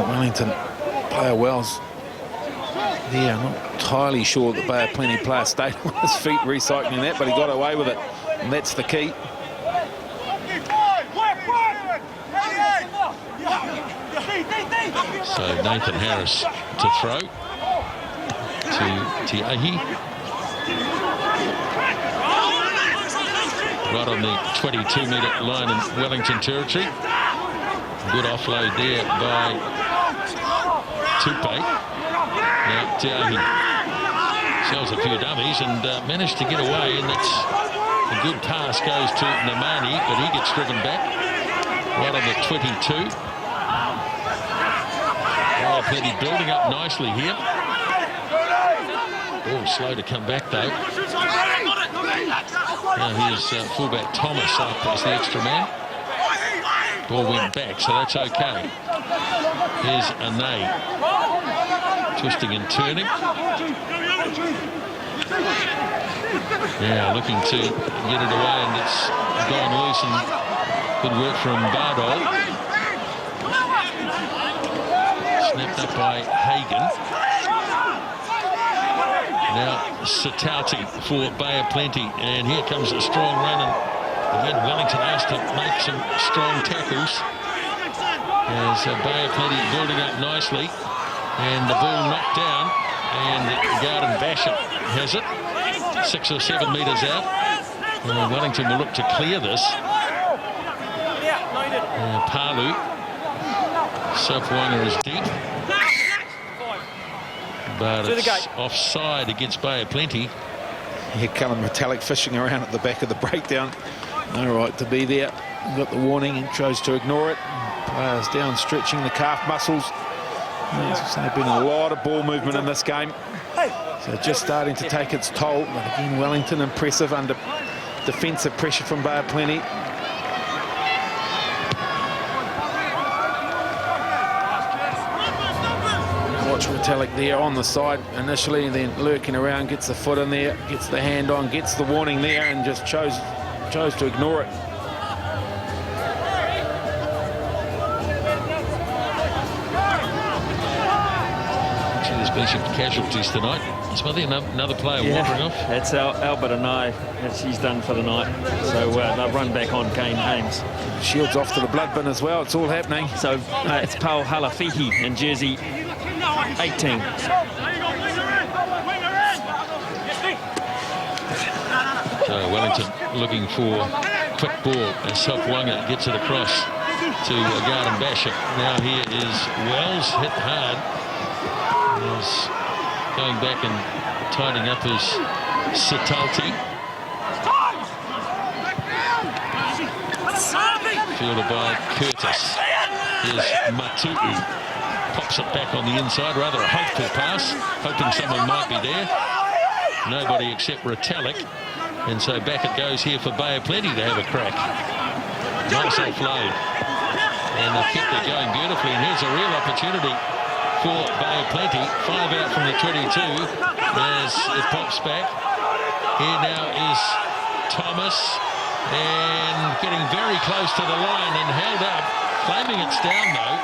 Wellington player Wells there. I'm not entirely sure the Bay of Plenty player stayed on his feet recycling that, but he got away with it, and that's the key. So Nathan Harris to throw to Tiahi. Right on the 22-metre line in Wellington territory. Good offload there by Tupe. Now Tiahi sells a few dummies and managed to get away, and that's a good pass goes to Namani, but he gets driven back right on the 22. Oh, Plenty building up nicely here. Oh, slow to come back though. Now here's fullback Thomas up as the extra man. Ball went back, so that's okay. Here's Ane. Twisting and turning. Now looking to get it away, and it's gone loose, and good work from Bardol. Snapped up by Hagan. Now Satauti for Bay of Plenty, and here comes a strong run, and again Wellington has to make some strong tackles as Bay of Plenty building up nicely, and the ball knocked down, and Garden-Bashop has it 6 or 7 metres out, and Wellington will look to clear this. Palu Sopwanga is deep, but it's offside against Bay of Plenty. Here Cullen Metallic fishing around at the back of the breakdown. No right to be there. Got the warning and chose to ignore it. Players down stretching the calf muscles. There's been a lot of ball movement in this game. So just starting to take its toll. But again, Wellington impressive under defensive pressure from Bay of Plenty. Watch Retallick there on the side initially, and then lurking around, gets the foot in there, gets the hand on, gets the warning there, and just chose to ignore it. There's been some casualties tonight. Smithy, another player wandering off. That's Albert and she's done for the night. So they'll run back on Kane Hames. Shields off to the blood bin as well. It's all happening. So it's Paul Halafihi in jersey 18. So Wellington looking for quick ball as Sopwanga gets it across to Garden Basham. Now here is Wells, hit hard. He's going back and tidying up his Sitalti. Fielded by Curtis. Here's Matu'u. Pops it back on the inside. Rather a hopeful pass. Hoping someone might be there. Nobody except Retallick. And so back it goes here for Bay of Plenty to have a crack. Nice offload. And they've kept it going beautifully. And here's a real opportunity for Bay of Plenty. 5 out from the 22 as it pops back. Here now is Thomas, and getting very close to the line and held up, claiming it's down though.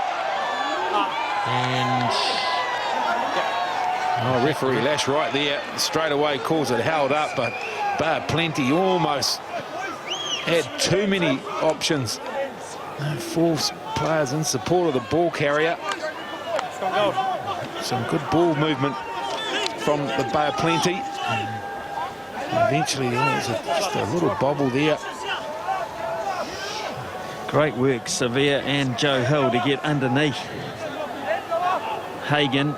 And referee Lash right there straight away calls it held up, but Bay of Plenty almost had too many options. 4 players in support of the ball carrier. Some good ball movement from the Bay of Plenty. Eventually, there was just a little bobble there. Great work, Severe and Joe Hill to get underneath. Hagan,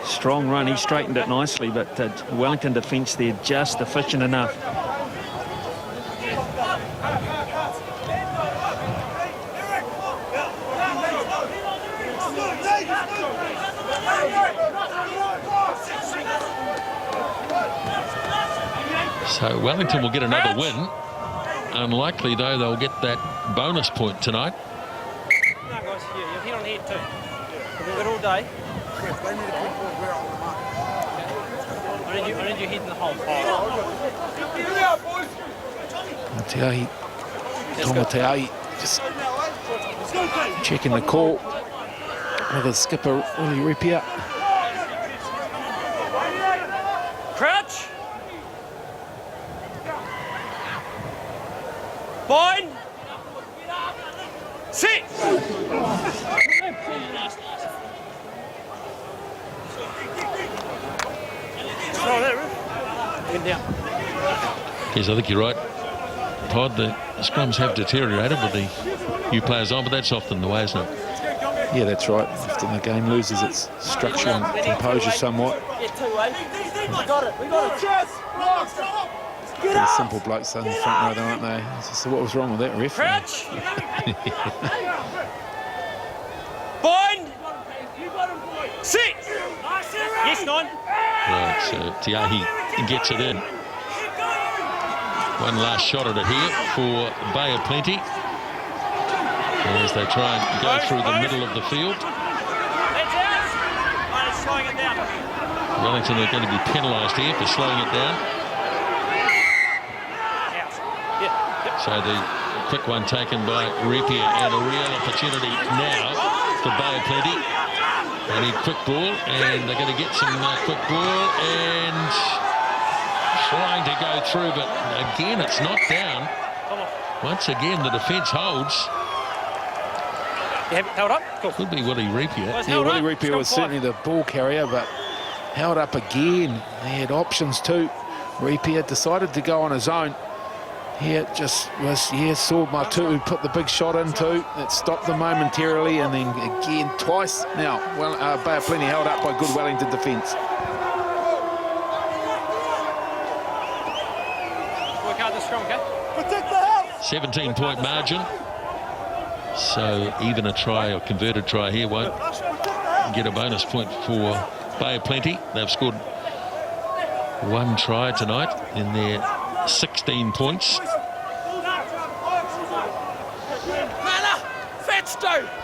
strong run, he straightened it nicely, but Wellington defence there just efficient enough. So Wellington will get another win. Unlikely, though, they'll get that bonus point tonight. No, guys, you're here on the head too. We've got all day. I need your head in the hole. Tomatei just checking the call with his skipper, Willie Ripia. Crouch. Bind. Sit. Yes, I think you're right, Todd. The scrums have deteriorated with the new players on, but that's often the way, isn't it? Yeah, that's right. Often the game loses its structure and composure somewhat. We got it. Pretty simple blokes on the front row, aren't they? So what was wrong with that, ref? Crouch. Bind. Sit. Yes, 9. Right, so Tiahi gets it in. One last shot at it here for Bay of Plenty as they try and go through the middle of the field. Slowing it down. Wellington are going to be penalised here for slowing it down. So the quick one taken by Rapier, and a real opportunity now for Bay of Plenty. They need quick ball, and they're going to get some quick ball, and trying to go through, but again it's not down. Once again the defence holds. You have it held up? Cool. Could be Willie Rapier. Yeah, Willie Rapier was certainly the ball carrier, but held up again. They had options too. Rapier decided to go on his own. Here just was, saw Matu'u put the big shot in too. That stopped them momentarily, and then again twice. Now, Bay of Plenty held up by good Wellington defence. Work out the scrum, okay? 17-point margin. So even a try or converted try here won't get a bonus point for Bay of Plenty. They've scored 1 try tonight in their 16 points.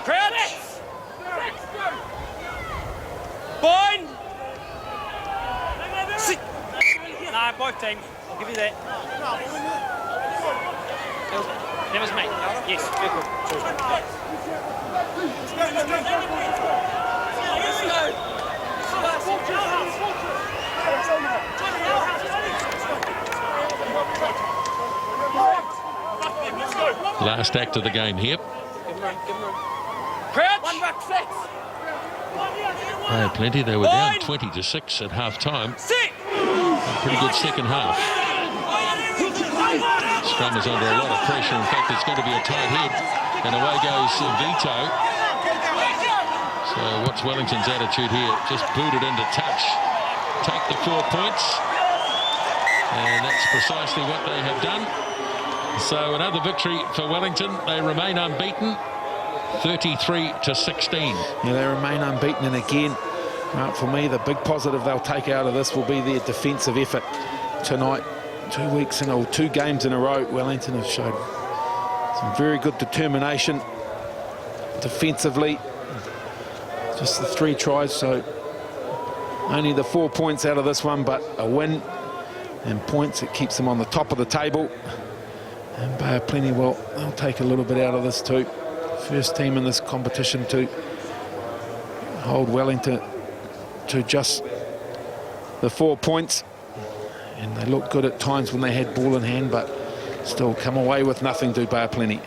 Crowd. Bind. No, both teams. I'll give you that. That was me. Yes, very good. Last act of the game here. Crouch. 1 ruck 6. Bay of Plenty, they were down 20-6 at half-time. A pretty good second half. Scrum is under a lot of pressure. In fact, it's going to be a tight head. And away goes Vito. So what's Wellington's attitude here? Just boot it into touch. Take the 4 points. And that's precisely what they have done. So another victory for Wellington. They remain unbeaten. 33-16. Yeah, they remain unbeaten, and again, for me, the big positive they'll take out of this will be their defensive effort tonight. 2 games in a row, Wellington have shown some very good determination defensively. Just the 3 tries, so only the 4 points out of this one, but a win and points. It keeps them on the top of the table. And Bay of Plenty, well, they'll take a little bit out of this too. First team in this competition to hold Wellington to just the 4 points. And they looked good at times when they had ball in hand, but still come away with nothing to Bay of Plenty.